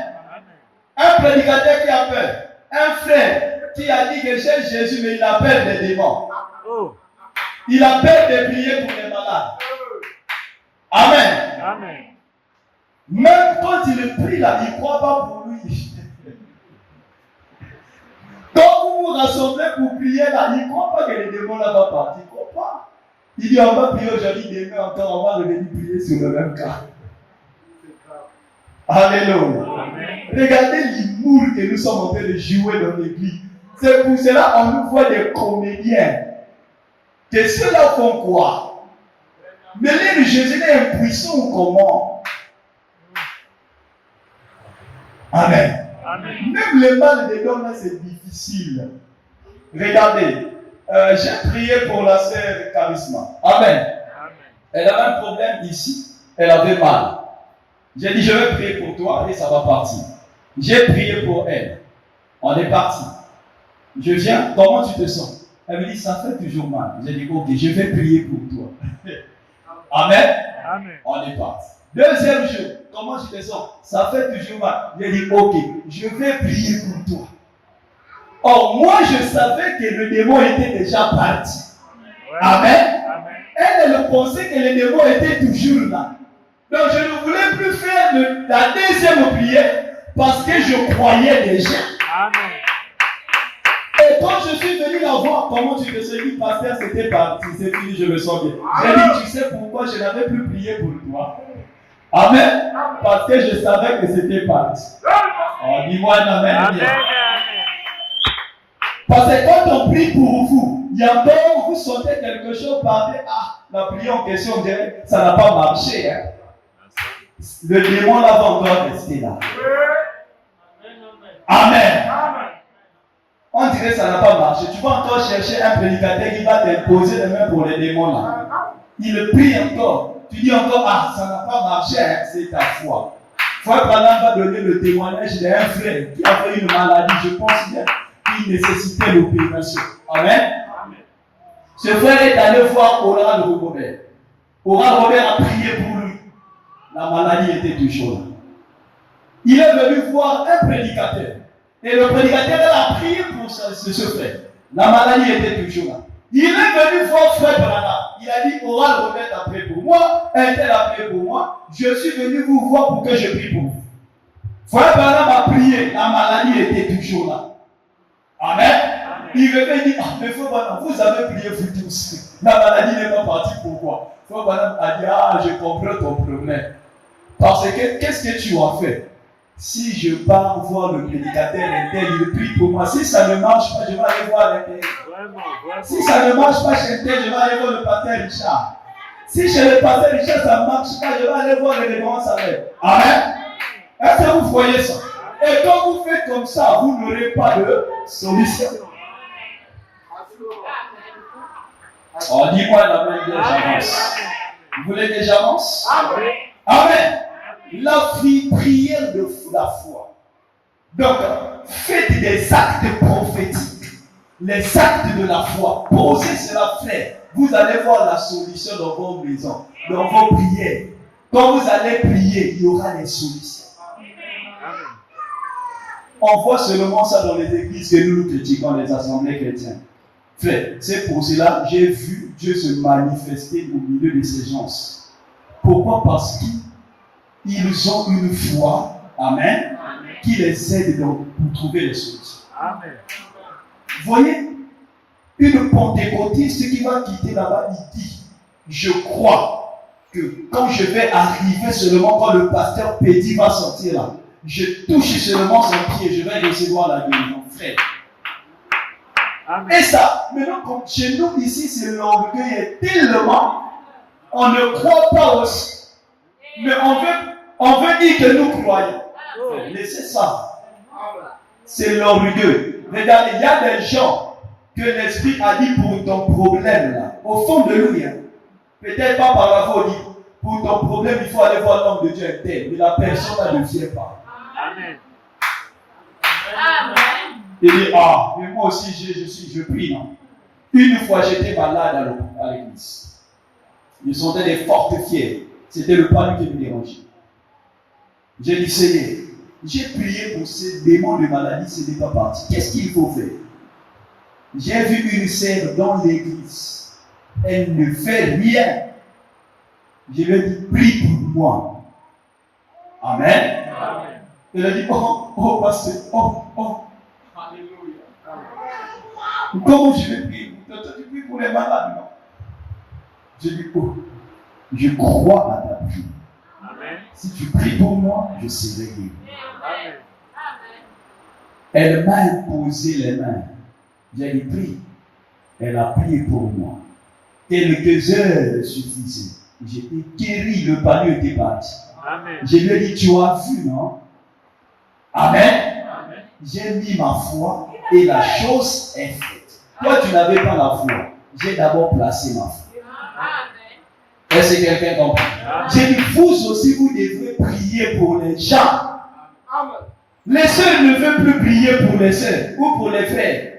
Un prédicateur qui a peur. Un frère qui a dit que c'est Jésus, mais il a peur des démons. Il a peur de prier pour les malades. Amen. Amen. Même quand il prie là, il ne croit pas pour lui. Quand vous vous rassemblez pour prier là, il ne croit pas que les démons là vont partir. Il ne croit pas. Il dit on va prier aujourd'hui, demain encore, on va revenir prier sur le même cas. Alléluia. Regardez l'humour que nous sommes en train de jouer dans l'église. C'est pour cela qu'on nous voit des comédiens. Que ceux-là font quoi? Mais les Jésus est impuissant ou comment? Amen. Amen. Même le mal des dons là, c'est difficile. Regardez, j'ai prié pour la sœur Charisma. Amen. Amen. Elle avait un problème ici. Elle avait mal. J'ai dit, je vais prier pour toi et ça va partir. J'ai prié pour elle. On est parti. Je viens, comment tu te sens? Elle me dit, ça fait toujours mal. J'ai dit, ok, je vais prier pour toi. Amen. Amen. On est parti. Deuxième jour, comment tu te sens? Ça fait toujours mal. J'ai dit, ok, je vais prier pour toi. Or, moi, je savais que le démon était déjà parti. Ouais. Amen. Amen. Elle pensait que le démon était toujours là. Donc, je ne voulais plus faire la deuxième prière parce que je croyais déjà. Amen. Et quand je suis venu la voir, comment tu te sens? Dit, pasteur, c'était parti, c'est fini, je me sens bien. J'ai dit, tu sais pourquoi je n'avais plus prié pour toi? Amen. Parce que je savais que c'était parti. Oh, dis-moi un amen. Amen. Parce que quand on prie pour vous, il y a peur, vous sentez quelque chose parler. Ah, la prière en question, on dirait, ça n'a pas marché. Hein. Le démon là va encore rester là. Amen. On dirait que ça n'a pas marché, tu vas encore chercher un prédicateur qui va t'imposer les mains pour les démons là. Il prie encore. Tu dis encore, ah, ça n'a pas marché, hein, c'est ta foi. Frère Branham va donner le témoignage d'un frère qui a fait une maladie, je pense bien, qui nécessitait l'opération. Amen. Ce frère est allé voir Oral Robert. Oral Robert a prié pour lui. La maladie était toujours là. Il est venu voir un prédicateur. Et le prédicateur a prié pour ce frère. La maladie était toujours là. Il est venu voir frère Branham. Il a dit, Oral Robert a prié pour moi, un tel a prié pour moi. Je suis venu vous voir pour que je prie pour vous. Frère Branham a prié. La maladie était toujours là. Amen. Il revient dire, ah, mais frère Branham, vous avez prié vous tous. La maladie n'est pas partie. Pourquoi? Frère Branham a dit, ah, je comprends ton problème. Parce que, qu'est-ce que tu as fait? Si je pars voir le prédicateur intel, il prie pour moi. Si ça ne marche pas, je vais aller voir l'intel. Si ça ne marche pas chez intel, je vais aller voir le pasteur Richard. Si chez le pasteur Richard ça ne marche pas, je vais aller voir le révérend Samuel. Amen. Est-ce que vous voyez ça? Et quand vous faites comme ça, vous n'aurez pas de solution. Oh, dis-moi l'amen de j'avance. Vous voulez que j'avance? Amen. La prière de la foi. Donc, faites des actes prophétiques. Les actes de la foi. Posez cela, frère. Vous allez voir la solution dans vos maisons, dans vos prières. Quand vous allez prier, il y aura des solutions. On voit seulement ça dans les églises que nous critiquons, les assemblées chrétiennes. Frère, c'est pour cela que j'ai vu Dieu se manifester au milieu de ces gens. Pourquoi? Parce qu'ils ont une foi, amen, qui les aide donc pour trouver les solutions. Amen. Vous voyez, une pentecôtiste qui va quitter là-bas, il dit, je crois que quand je vais arriver seulement quand le pasteur Pédi va sortir là, je touche seulement son pied, je vais recevoir la guérison, frère. Amen. Et ça, maintenant, comme chez nous ici, c'est l'orgueil tellement, on ne croit pas aussi. Mais on veut dire que nous croyons. Laissez ça. C'est l'orgueil. Regardez, il y a des gens que l'Esprit a dit pour ton problème là, au fond de lui, hein, peut-être pas par la foi, dit pour ton problème, il faut aller voir l'homme de Dieu tel, mais la personne ne vient pas. Amen. Amen. Il dit, ah, mais moi aussi je prie, non? Une fois j'étais malade à l'église. Je sentais des fortes fièvres. C'était le palu qui me dérangeait. J'ai dit, Seigneur, j'ai prié pour ces démons de maladie, ce n'est pas parti. Qu'est-ce qu'il faut faire? J'ai vu une sœur dans l'église. Elle ne fait rien. Je lui ai dit, prie pour moi. Amen. Amen. Elle a dit, oh, pasteur, oh. Alléluia. Comment je vais prier? Tu pries pour les malades, non? J'ai dit, oh, je crois à ta prière. Amen. Si tu pries pour moi, je serai guéri. Amen. Elle m'a imposé les mains. J'ai dit, prie. Elle a prié pour moi. Quelques heures suffisaient. J'étais guéri, le palu était parti. Amen. Je lui ai dit, tu as vu, non? Amen. Amen. J'ai mis ma foi et la chose est faite. Toi, tu n'avais pas la foi. J'ai d'abord placé ma foi. Amen. Est-ce que quelqu'un comprend? J'ai dit, vous aussi, vous devrez prier pour les gens. Amen. Les sœurs ne veulent plus prier pour les sœurs ou pour les frères.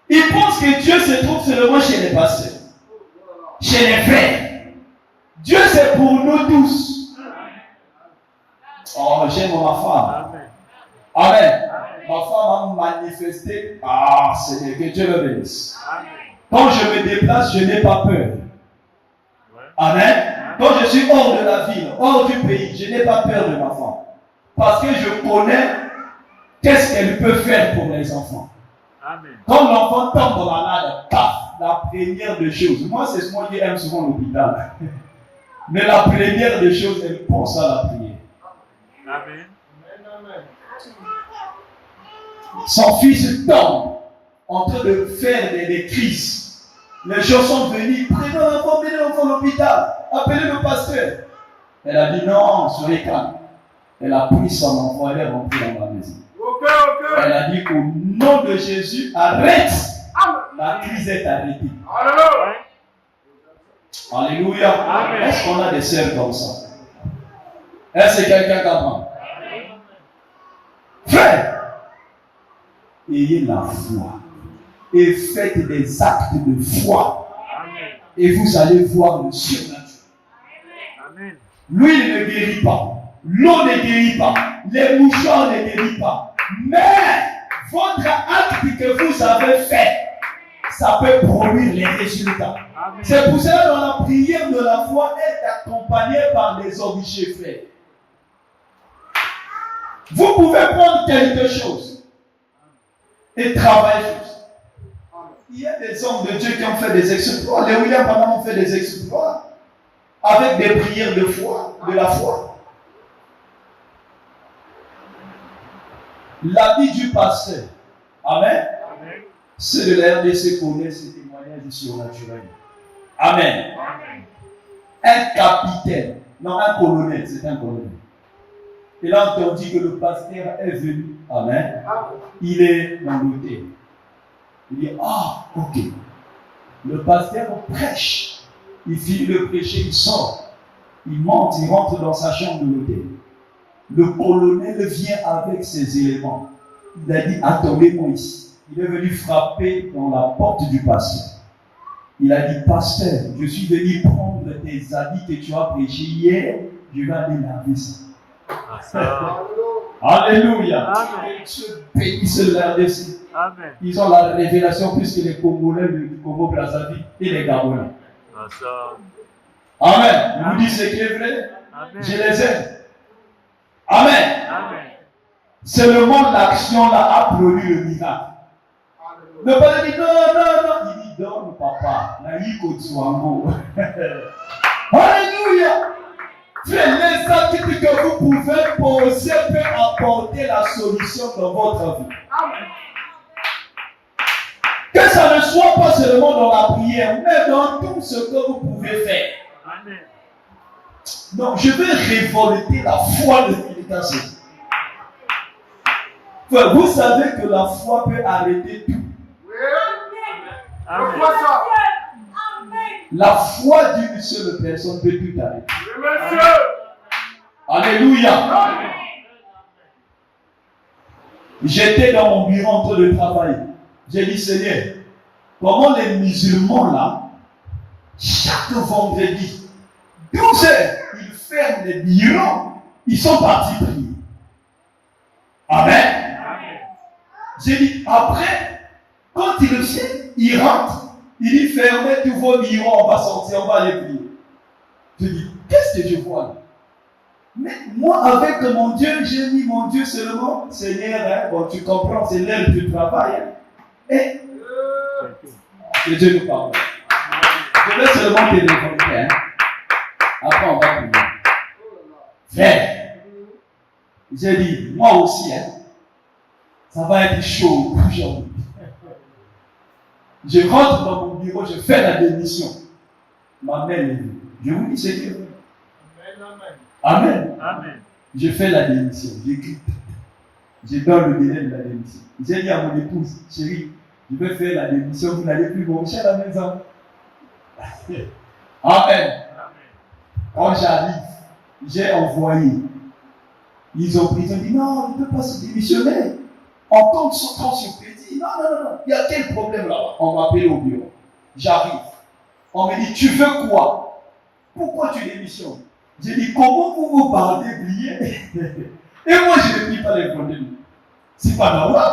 Ils pensent que Dieu se trouve seulement chez les pasteurs, chez les frères. Dieu, c'est pour nous tous. Oh, j'aime ma femme. Amen. Ma femme a manifesté. Ah, Seigneur, que Dieu le bénisse. Quand je me déplace, je n'ai pas peur. Amen. Quand je suis hors de la ville, hors du pays, je n'ai pas peur de ma femme. Parce que je connais qu'est-ce qu'elle peut faire pour les enfants. Amen. Quand l'enfant tombe malade, la première des choses, moi c'est moi qui aime souvent l'hôpital. Mais la première des choses, elle pense à la prière. Amen. Son fils tombe en train de faire des crises. Les gens sont venus, prenez l'enfant, venez l'enfant à l'hôpital, appelez le pasteur. Elle a dit non, soyez calme. Elle a pris son enfant, elle est rentrée dans la maison. Elle a dit au nom de Jésus, arrête. La crise est arrêtée. Alléluia. Amen. Est-ce qu'on a des sœurs comme ça? Est-ce que quelqu'un comprend? Frère, ayez la foi et faites des actes de foi. Amen. Et vous allez voir le surnaturel. Amen. L'huile ne guérit pas. L'eau ne guérit pas. Les mouchoirs ne guérissent pas. Mais votre acte que vous avez fait, ça peut produire les résultats. Amen. C'est pour cela que dans la prière de la foi est accompagnée par des objets faits. Vous pouvez prendre quelque chose et travailler. Il y a des hommes de Dieu qui ont fait des exploits. Les William Branham ont fait des exploits avec des prières de foi, de la foi. La vie du pasteur, amen. Amen. Ceux de la RDC connaissent ces témoignages surnaturels. Amen. Amen. Un capitaine, non, un colonel, c'est un colonel. Il a entendu que le pasteur est venu. Amen. Il est dans l'hôtel. Il dit, ah, ok. Le pasteur prêche. Il finit de prêcher, il sort. Il monte, il rentre dans sa chambre de l'hôtel. Le colonel vient avec ses éléments. Il a dit, attendez-moi ici. Il est venu frapper dans la porte du pasteur. Il a dit, pasteur, je suis venu prendre tes habits que tu as prêchés hier. Je vais aller laver ça. Alléluia. Amen. Dieu bénisse la RDC. Amen. Ils ont la révélation plus que les Congolais du Congo Brazzaville et les Gabonais. Amen. Je vous dis ce qui est vrai. Amen. Je les aime. Amen. Amen. Seulement l'action là a produit le miracle. Le père dit non, non, non. Il dit donne papa. Naïko Tsuango. Alléluia. Frère, les actes que vous pouvez poser peuvent apporter la solution dans votre vie. Que ça ne soit pas seulement dans la prière, mais dans tout ce que vous pouvez faire. Amen. Donc, je vais révolter la foi de l'éducation. Vous savez que la foi peut arrêter tout. Amen. La foi d'une seule personne peut tout arrêter. Alléluia. J'étais dans mon bureau en train de travailler. J'ai dit, Seigneur, comment les musulmans là, chaque vendredi, 12 heures, ils ferment les bureaux, ils sont partis prier. Amen. J'ai dit, après, quand ils viennent, ils rentrent, il dit, fermez tous vos bureaux, on va sortir, on va aller prier. Je dis, qu'est-ce que je vois là? Mais moi, avec mon Dieu, j'ai mis mon Dieu seulement, Seigneur, hein, bon, tu comprends, c'est l'heure du travail. Hein. Et que Dieu nous parle. Je vais seulement te découvrir. Hein. Après, on va prier. Frère, j'ai dit, moi aussi, hein, ça va être chaud aujourd'hui. Je rentre dans mon bureau, je fais la démission. Ma mère est venue. Je vous dis ce que je veux. Amen. Amen. Je fais la démission. J'écris. Je donne le délai de la démission. J'ai dit à mon épouse, chérie, je vais faire la démission, vous n'allez plus manger à la maison. Amen. Quand j'arrive, j'ai envoyé. Ils ont pris, ils ont dit non, on ne peut pas se démissionner. On compte son temps sur crédit. Non, non, non, non. Il y a quel problème là-bas? On m'appelle au bureau. J'arrive. On me dit, tu veux quoi? Pourquoi tu démissionnes? J'ai dit, comment vous parlez prier? Et moi, je ne prie pas les vendredis. C'est pas normal.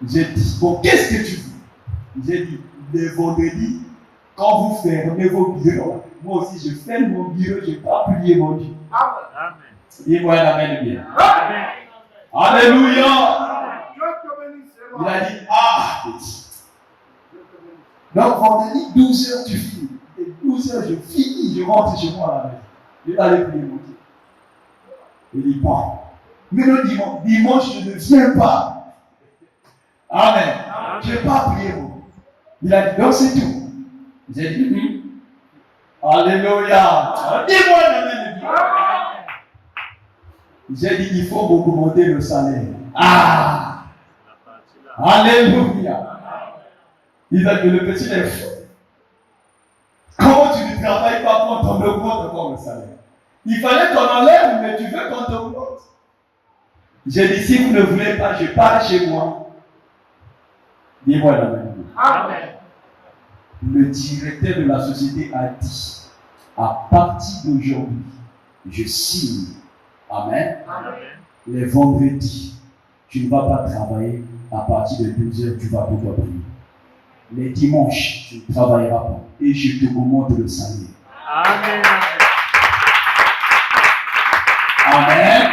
J'ai dit, bon, qu'est-ce que tu veux? J'ai dit, les vendredis, quand vous fermez vos bureaux, moi aussi, je ferme mon bureau, je ne vais pas prier mon Dieu. Amen. Dis-moi un amen bien. Amen. Alléluia. Il a dit, ah, donc vendredi, 12 heures, tu finis. Et 12 heures, je finis, je rentre chez moi à la maison. Je vais aller prier mon Dieu. Il dit, bon. Mais le dimanche, je ne viens pas. Amen. Je ne vais pas prier mon Dieu. Il a dit, donc c'est tout. J'ai dit, Alléluia. Dis-moi un amen bien. J'ai dit, il faut augmenter le salaire. Ah! Alléluia! Il a dit, le petit est fou. Comment tu ne travailles pas pour qu'on augmente encore le salaire? Il fallait qu'on enlève, mais tu veux qu'on t'augmente. J'ai dit, si vous ne voulez pas, je pars chez moi. Dis-moi la même chose. Amen. Le directeur de la société a dit, à partir d'aujourd'hui, je signe. Amen. Amen. Les vendredis, tu ne vas pas travailler. À partir de 12h, tu vas pouvoir prier. Les dimanches, tu ne travailleras pas. Et je te augmente le salaire. Amen. Amen.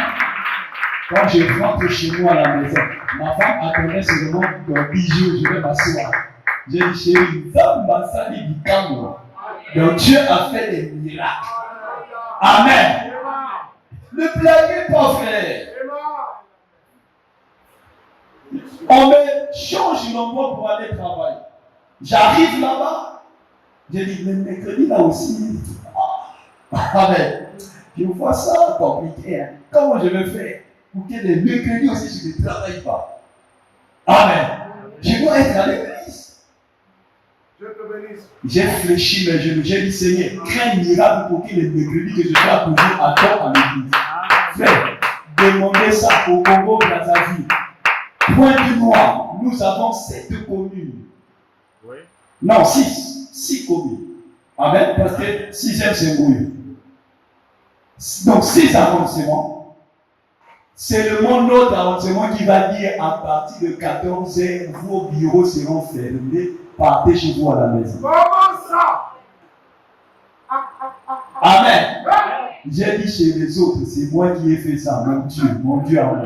Quand je rentre chez moi à la maison, ma femme attendait seulement un bijou, je vais m'asseoir. J'ai dit, chérie, ça m'a sali du calme. Donc Dieu a fait des miracles. Amen. Ne blaguez pas, frère. On me change l'endroit pour aller travailler. J'arrive là-bas. J'ai dit, le mercredi là aussi. Amen. Je vois ça compliqué. Hein. Comment je vais faire pour que les mercredis aussi je ne travaille pas? Amen. Je dois être à l'église. J'ai fléchi mes genoux. J'ai dit, Seigneur, crée un miracle pour que les mercredis que je sois toujours à temps à l'église. Frère, demandez ça au Congo Brazzaville. Point du Noir, nous avons 7 communes. Oui. Non, 6. 6 communes. Amen. Parce que 6e c'est Mouillou. Donc 6 arrondissements. C'est le monde notre arrondissement qui va dire à partir de 14h, vos bureaux seront fermés. Partez chez vous à la maison. Comment ça? Amen. J'ai dit chez les autres, c'est moi qui ai fait ça. Mon Dieu à moi.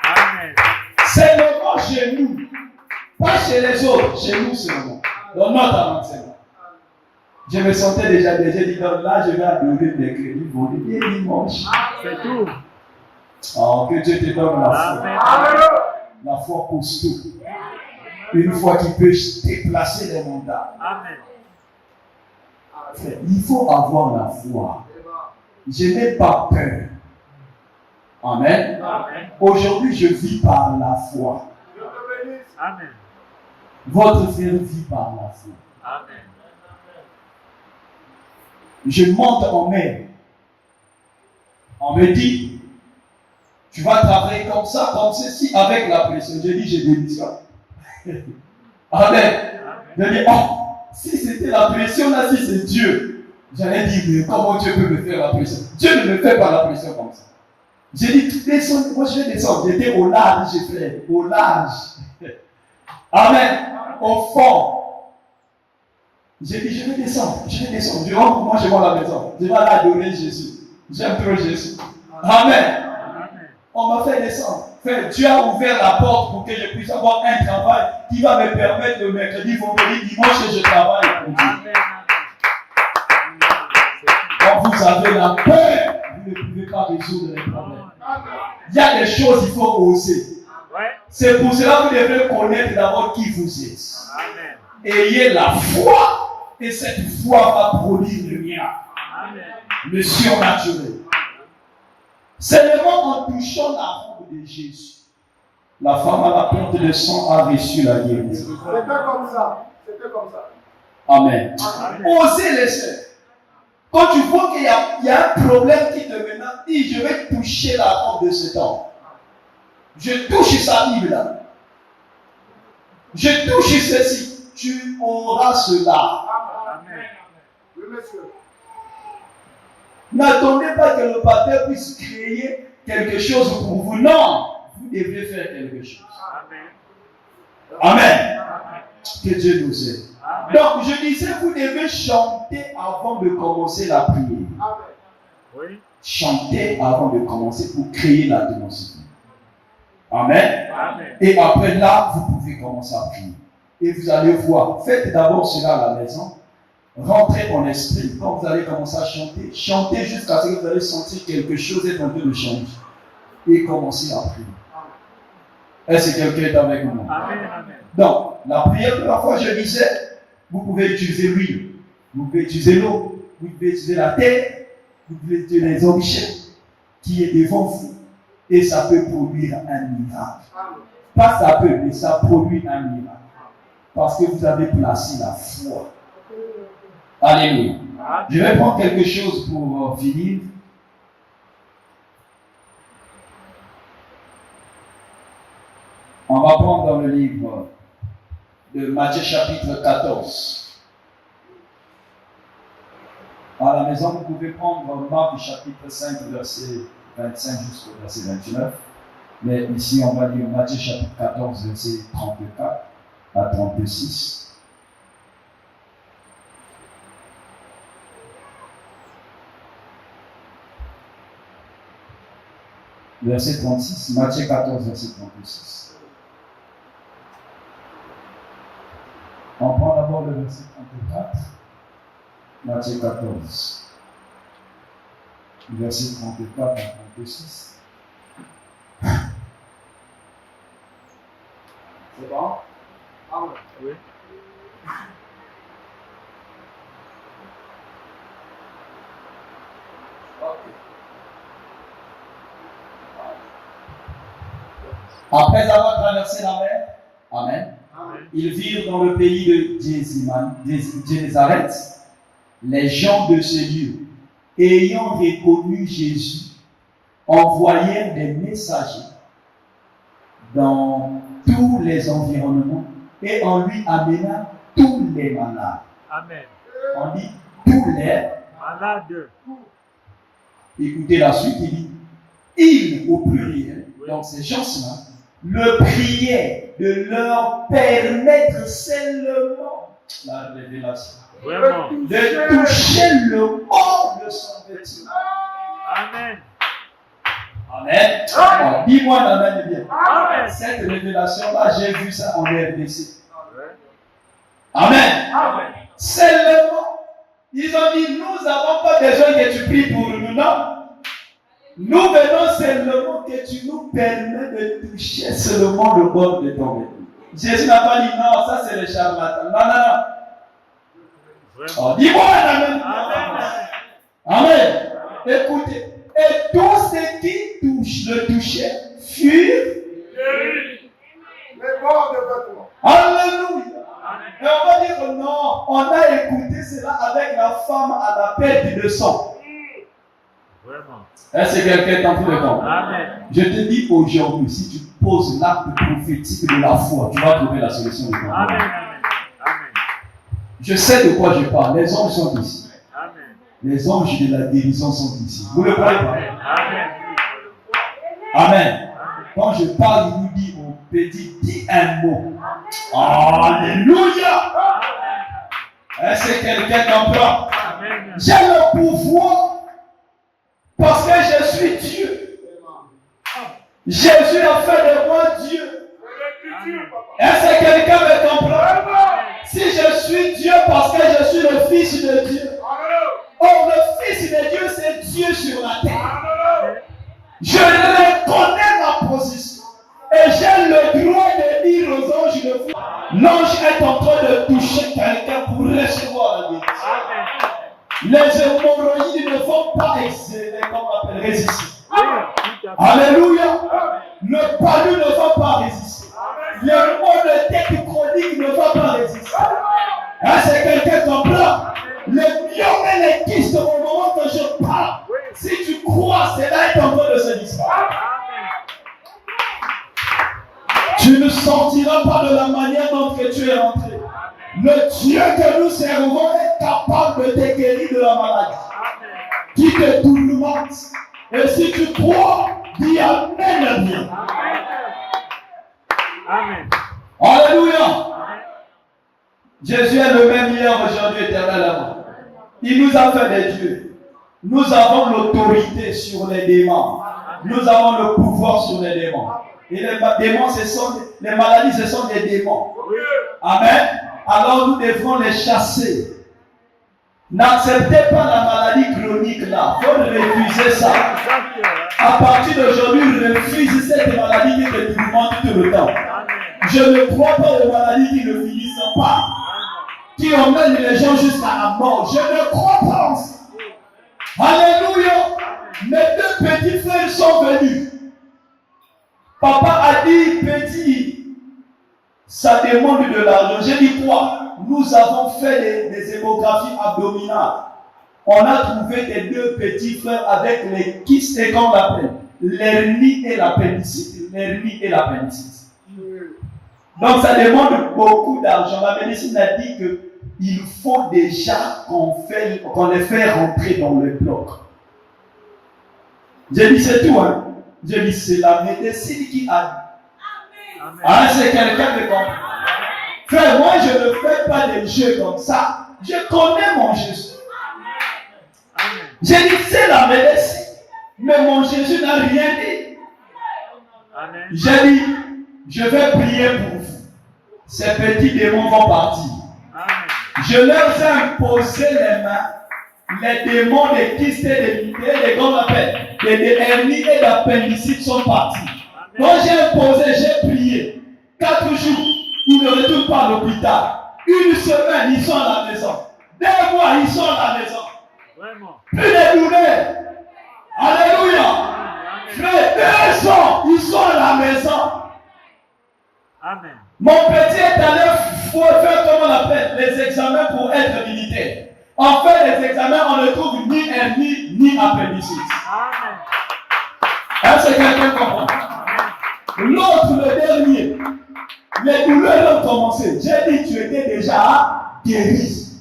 Amen. C'est le mot chez nous. Pas chez les autres, chez nous seulement. Dans notre arrondissement. Je me sentais déjà, j'ai dit, donc là, je vais adorer mercredi, vendredi et dimanche. C'est tout. Oh, que Dieu te donne la foi. Amen. La foi costaud. Une foi qui peut déplacer les montagnes. Amen. Il faut avoir la foi. Je n'ai pas peur. Amen. Amen. Aujourd'hui, je vis par la foi. Amen. Votre frère vit par la foi. Amen. Je monte en mer. On me dit, tu vas travailler comme ça, comme ceci, avec la pression. J'ai dit, j'ai démissionné. Amen. Je dis, oh, si c'était la pression là, si c'est Dieu, j'allais dire, mais comment Dieu peut me faire la pression? Dieu ne me fait pas la pression comme ça. J'ai dit, descends, moi je vais descendre. J'étais au large, j'ai fait, au large. Amen. Au fond. J'ai dit, je vais descendre. Je rentre moi chez moi à la maison. Je vais aller adorer Jésus. J'aime trop Jésus. Amen. On m'a fait descendre. Frère, Dieu a ouvert la porte pour que je puisse avoir un travail qui va me permettre de mercredi, vendredi, dimanche que je travaille pour Dieu. Quand vous avez la peur, vous ne pouvez pas résoudre les problèmes. Il y a des choses qu'il faut oser. C'est pour cela que vous devez connaître d'abord qui vous êtes. Amen. Ayez la foi et cette foi va produire le miracle. Le surnaturel. Seulement en touchant la robe de Jésus, la femme à la perte de sang a reçu la guérison. C'était comme ça. C'était comme ça. Amen. Osez les sœurs. Quand tu vois qu'il y a un problème qui te menace, dis, je vais toucher la robe de cet homme. Je touche sa Bible là. Je touche ceci. Tu auras cela. Amen. Oui, monsieur. N'attendez pas que le pasteur puisse créer quelque chose pour vous. Non, vous devez faire quelque chose. Amen. Amen. Amen. Que Dieu nous aide. Amen. Donc, je disais, vous devez chanter avant de commencer la prière. Amen. Oui. Chantez avant de commencer pour créer l'atmosphère. Amen. Amen. Et après là, vous pouvez commencer à prier. Et vous allez voir, faites d'abord cela à la maison. Rentrez en esprit. Quand vous allez commencer à chanter, chantez jusqu'à ce que vous allez sentir quelque chose être en train de changer. Et commencez à prier. Est-ce que quelqu'un est avec moi? Amen. Amen. Donc, la prière, parfois je disais, vous pouvez utiliser l'huile, vous pouvez utiliser l'eau, vous pouvez utiliser la terre, vous pouvez dire les objets qui est devant vous et ça peut produire un miracle. Pas ça peut, mais ça produit un miracle. Parce que vous avez placé la foi. Alléluia. Je vais prendre quelque chose pour finir. On va prendre dans le livre de Matthieu chapitre 14. À la maison, vous pouvez prendre Marc chapitre 5, verset 25 jusqu'au verset 29. Mais ici, on va lire Matthieu chapitre 14, verset 34 à 36. Verset 36, Matthieu 14, verset 36. On prend d'abord le verset 34, Matthieu 14, verset 34 à 36. C'est bon? Ah oui. Oui. Après avoir traversé la mer, Amen, Amen. ils virent dans le pays de Génézareth les gens de ce lieu, ayant reconnu Jésus, envoyèrent des messagers dans tous les environnements et on lui amena tous les malades. Amen. On dit tous les. Malade. Écoutez la suite, il dit ils au pluriel, donc ces gens-là, le priaient de leur permettre seulement la révélation. Vraiment. De toucher le bord de son vêtement. Amen. Amen. Alors, dis-moi l'amen bien. Amen. Cette révélation-là, j'ai vu ça en RDC. Ouais. Amen. Amen. Seulement, ils ont dit, nous n'avons pas besoin que tu pries pour nous, non. Nous venons seulement que tu nous permets de toucher seulement le bord de ton vêtement. Jésus n'a pas dit, non, ça c'est le charlatan. Non, non, non. Vraiment. Oh, dis-moi l'amen. Amen. Amen. Écoutez, et tous ceux qui le touchaient furent. Les bords de vêtements. Alléluia. Et on va dire non, on a écouté cela avec la femme à la perte de sang. Vraiment. Est-ce que quelqu'un est en train de comprendre? Amen. Je te dis aujourd'hui, si tu poses l'acte prophétique de la foi, tu vas trouver la solution de ton Amen. problème. Amen. Je sais de quoi je parle. Les anges sont ici. Amen. Les anges de la guérison sont ici. Vous le croyez pas? Amen. Amen. Quand je parle, il nous dit au petit, dis un mot. Alléluia. Est-ce que quelqu'un comprend? Amen. J'ai le pouvoir parce que je suis Dieu. Jésus a fait de moi Dieu. Est-ce que quelqu'un me comprend? Si je suis Dieu parce que je suis le Fils de Dieu. Oh, le Fils de Dieu, c'est Dieu sur la terre. Je reconnais ma position. Et j'ai le droit de dire aux anges de foi. L'ange est en train de toucher quelqu'un pour recevoir la guérison. Les hémorroïdes ne vont pas excéder, comme on appelle, résister. Alléluia. Le palu ne va pas résister. Le mot de tête chronique ne va pas résister. Est-ce que quelqu'un comprend? Le myome et les kystes au moment que je parle, si tu crois, cela est en train de se disparaître. Tu ne sortiras pas de la manière dont que tu es rentré. Le Dieu que nous servons est capable de te guérir de la maladie qui te tourmente. Et si tu crois, dis Amen bien. Amen. Alléluia. Jésus est le même hier, aujourd'hui, éternellement. Il nous a fait des dieux. Nous avons l'autorité sur les démons. Nous avons le pouvoir sur les démons. Et les démons, les maladies, ce sont des démons. Amen. Alors nous devrons les chasser. N'acceptez pas la maladie chronique là. Vous refusez ça. À partir d'aujourd'hui, refuse cette maladie qui te tourmente tout le temps. Je ne crois pas aux maladies qui ne finissent pas, qui emmènent les gens jusqu'à la mort. Je ne crois pas en ça. Alléluia. Mes deux petits frères sont venus. Papa a dit, petit, ça demande de l'argent. J'ai dit quoi? Nous avons fait des échographies abdominales. On a trouvé tes deux petits frères avec les kystes, et qu'on l'appelle l'hernie et l'appendicite. L'hernie et l'appendicite. Donc ça demande beaucoup d'argent. La médecine a dit qu'il faut déjà qu'on les fait rentrer dans le bloc. J'ai dit c'est tout, hein. J'ai dit c'est la médecine qui a. Amen. Ah, c'est quelqu'un de comprend. Frère, moi je ne fais pas des jeux comme ça. Je connais mon Jésus. Amen. J'ai dit c'est la médecine. Mais mon Jésus n'a rien dit. Amen. J'ai dit, je vais prier pour vous. Ces petits démons vont partir. Amen. Je leur ai imposé les mains. Les démons des kystes et des qu'on appelle des hernies et d'appendicite sont partis. Donc j'ai imposé, j'ai prié. 4 jours, ils ne retournent pas à l'hôpital. 1 semaine, ils sont à la maison. 2 mois, ils sont à la maison. Vraiment. Plus de douleur. Alléluia. Frère, 2 ans, ils sont à la maison. Amen. Mon petit est allé faire, comment on appelle, les examens pour être militaire. En fait, les examens, on ne trouve ni hernie, ni appendicite. Amen. Est-ce que quelqu'un comprend? L'autre, le dernier, les douleurs ont commencé. J'ai dit, tu étais déjà guéri.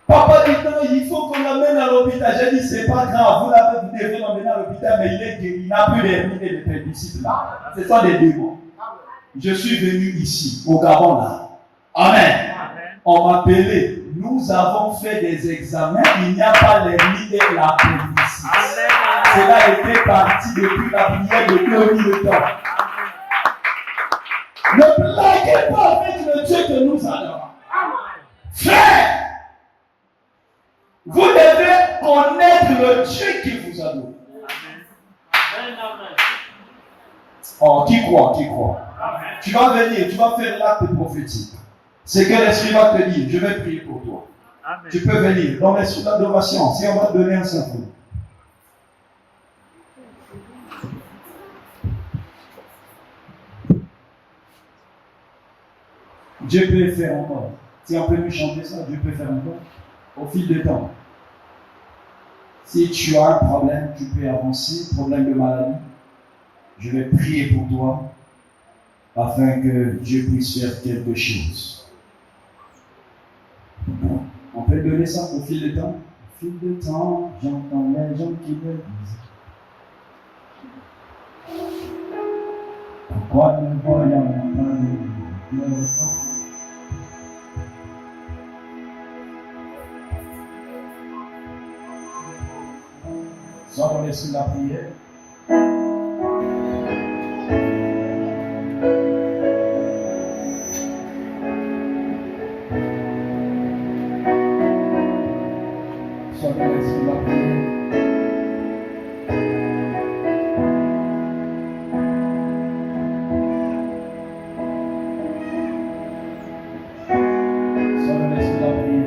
Papa dit, non, il faut qu'on l'amène à l'hôpital. J'ai dit, c'est pas grave, vous devez l'emmener à l'hôpital, mais il est guéri. Il n'a plus d'hernie et d'appendicite là. Ce sont des démons. Je suis venu ici, au Gabon là. Amen. Amen. On m'a appelé. Nous avons fait des examens. Il n'y a pas l'hernie et l'appendicite. Amen. Cela était parti depuis la prière de 2000 ans. Ne blaguez pas avec le Dieu que nous adorons. Frère, vous devez connaître le Dieu qui vous adore. Oh, qui croit? Tu vas venir, tu vas faire l'acte prophétique. C'est que l'Esprit va te dire, je vais prier pour toi. Amen. Tu peux venir dans l'esprit d'adoration, si on va te donner un symbole. Dieu peut faire encore. Si on peut nous chanter ça, Dieu peut faire encore. Au fil du temps. Si tu as un problème, tu peux avancer, problème de maladie. Je vais prier pour toi afin que Dieu puisse faire quelque chose. On peut donner ça au fil du temps. Au fil du temps, j'entends les gens qui me disent pourquoi ne voyons pas de Sois dans l'esprit de la prière. Sois dans l'esprit de la prière. Sois dans l'esprit de la prière.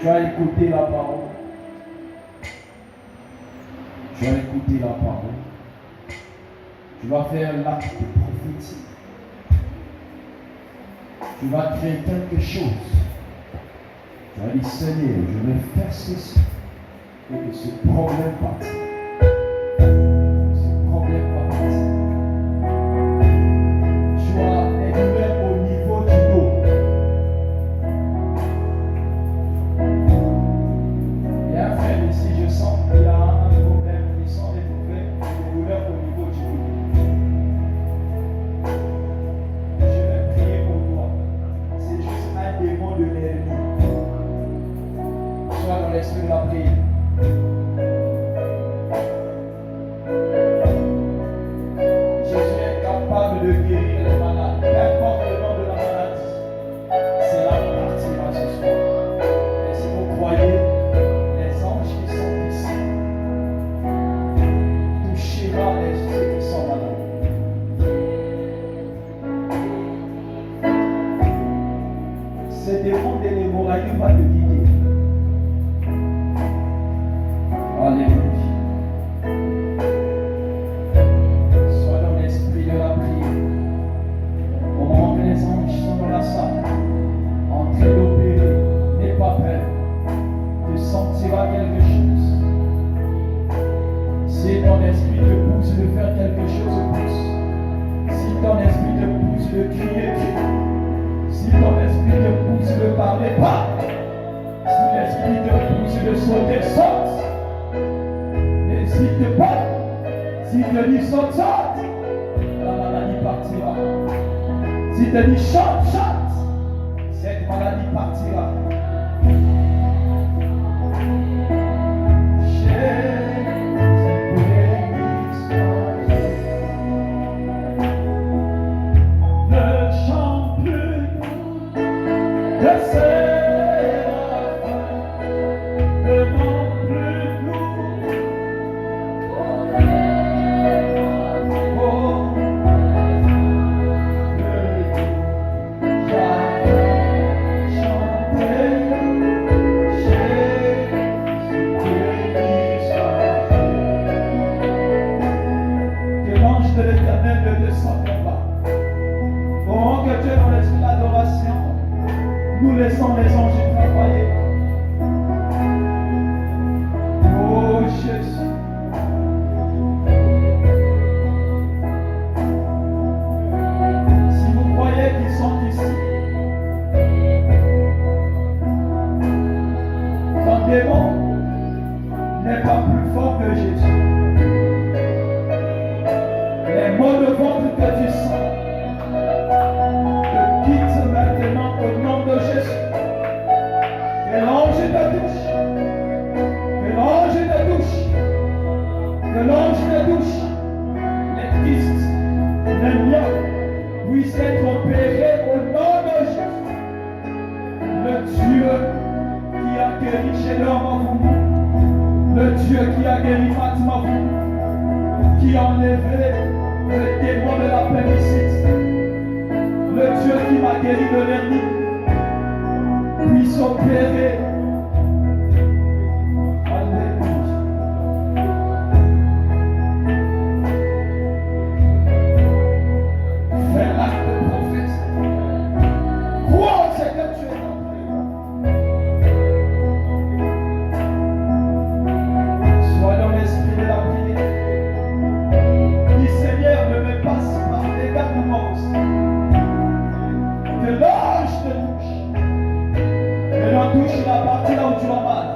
Tu as écouté la parole. Tu as écouté la parole. Tu vas faire l'acte prophétique. Tu vas créer quelque chose. Tu vas dire, Seigneur, je vais faire ceci. Et que ce problème parte. Ce problème va partir. Tu as élevé au niveau du dos. Il y a un frère ici, je sens qu'il y a un problème. Il sent des douleurs au niveau du dos. Je vais prier pour toi. C'est juste un démon de l'ennemi. Sois dans l'esprit de la prière. ton esprit te pousse de faire quelque chose, pousse. Si ton esprit te pousse de crier, crie. Si ton esprit te pousse de parler, parle. Si l'esprit te pousse de sauter, saute. N'hésite pas. Si te dit saute, saute. La maladie partira. Si te dit chante, chante. Cette maladie partira. Ne chante plus de séraphins, ne demande plus lourd. Oh, que l'ange de l'Éternel ne descende pas. Oh, que Dieu nous laisse l'adoration. Nous laissons les anges travailler. Oh Jésus. Si vous croyez qu'ils sont ici, ton démon n'est pas plus fort que Jésus. Les maux de ventre que tu sens te quittent maintenant au nom de Jésus. Que l'ange te touche. Que l'ange te touche. Que l'ange te touche. Les tristes, les miens puissent être opérés au nom de Jésus. Le Dieu qui a guéri chez l'homme en vous. Le Dieu qui a guéri Fatima en vous. Qui a enlevé le démon de la pénicite, le Dieu qui m'a guéri de l'hernie, puisse opérer. Alléluia. Fais l'acte de prophète. Crois en ce que tu es en prière. Sois dans l'esprit de la prière. Seigneur, ne me passe pas les gardes. Que l'ange te touche. Que l'on touche la partie là où tu as mal.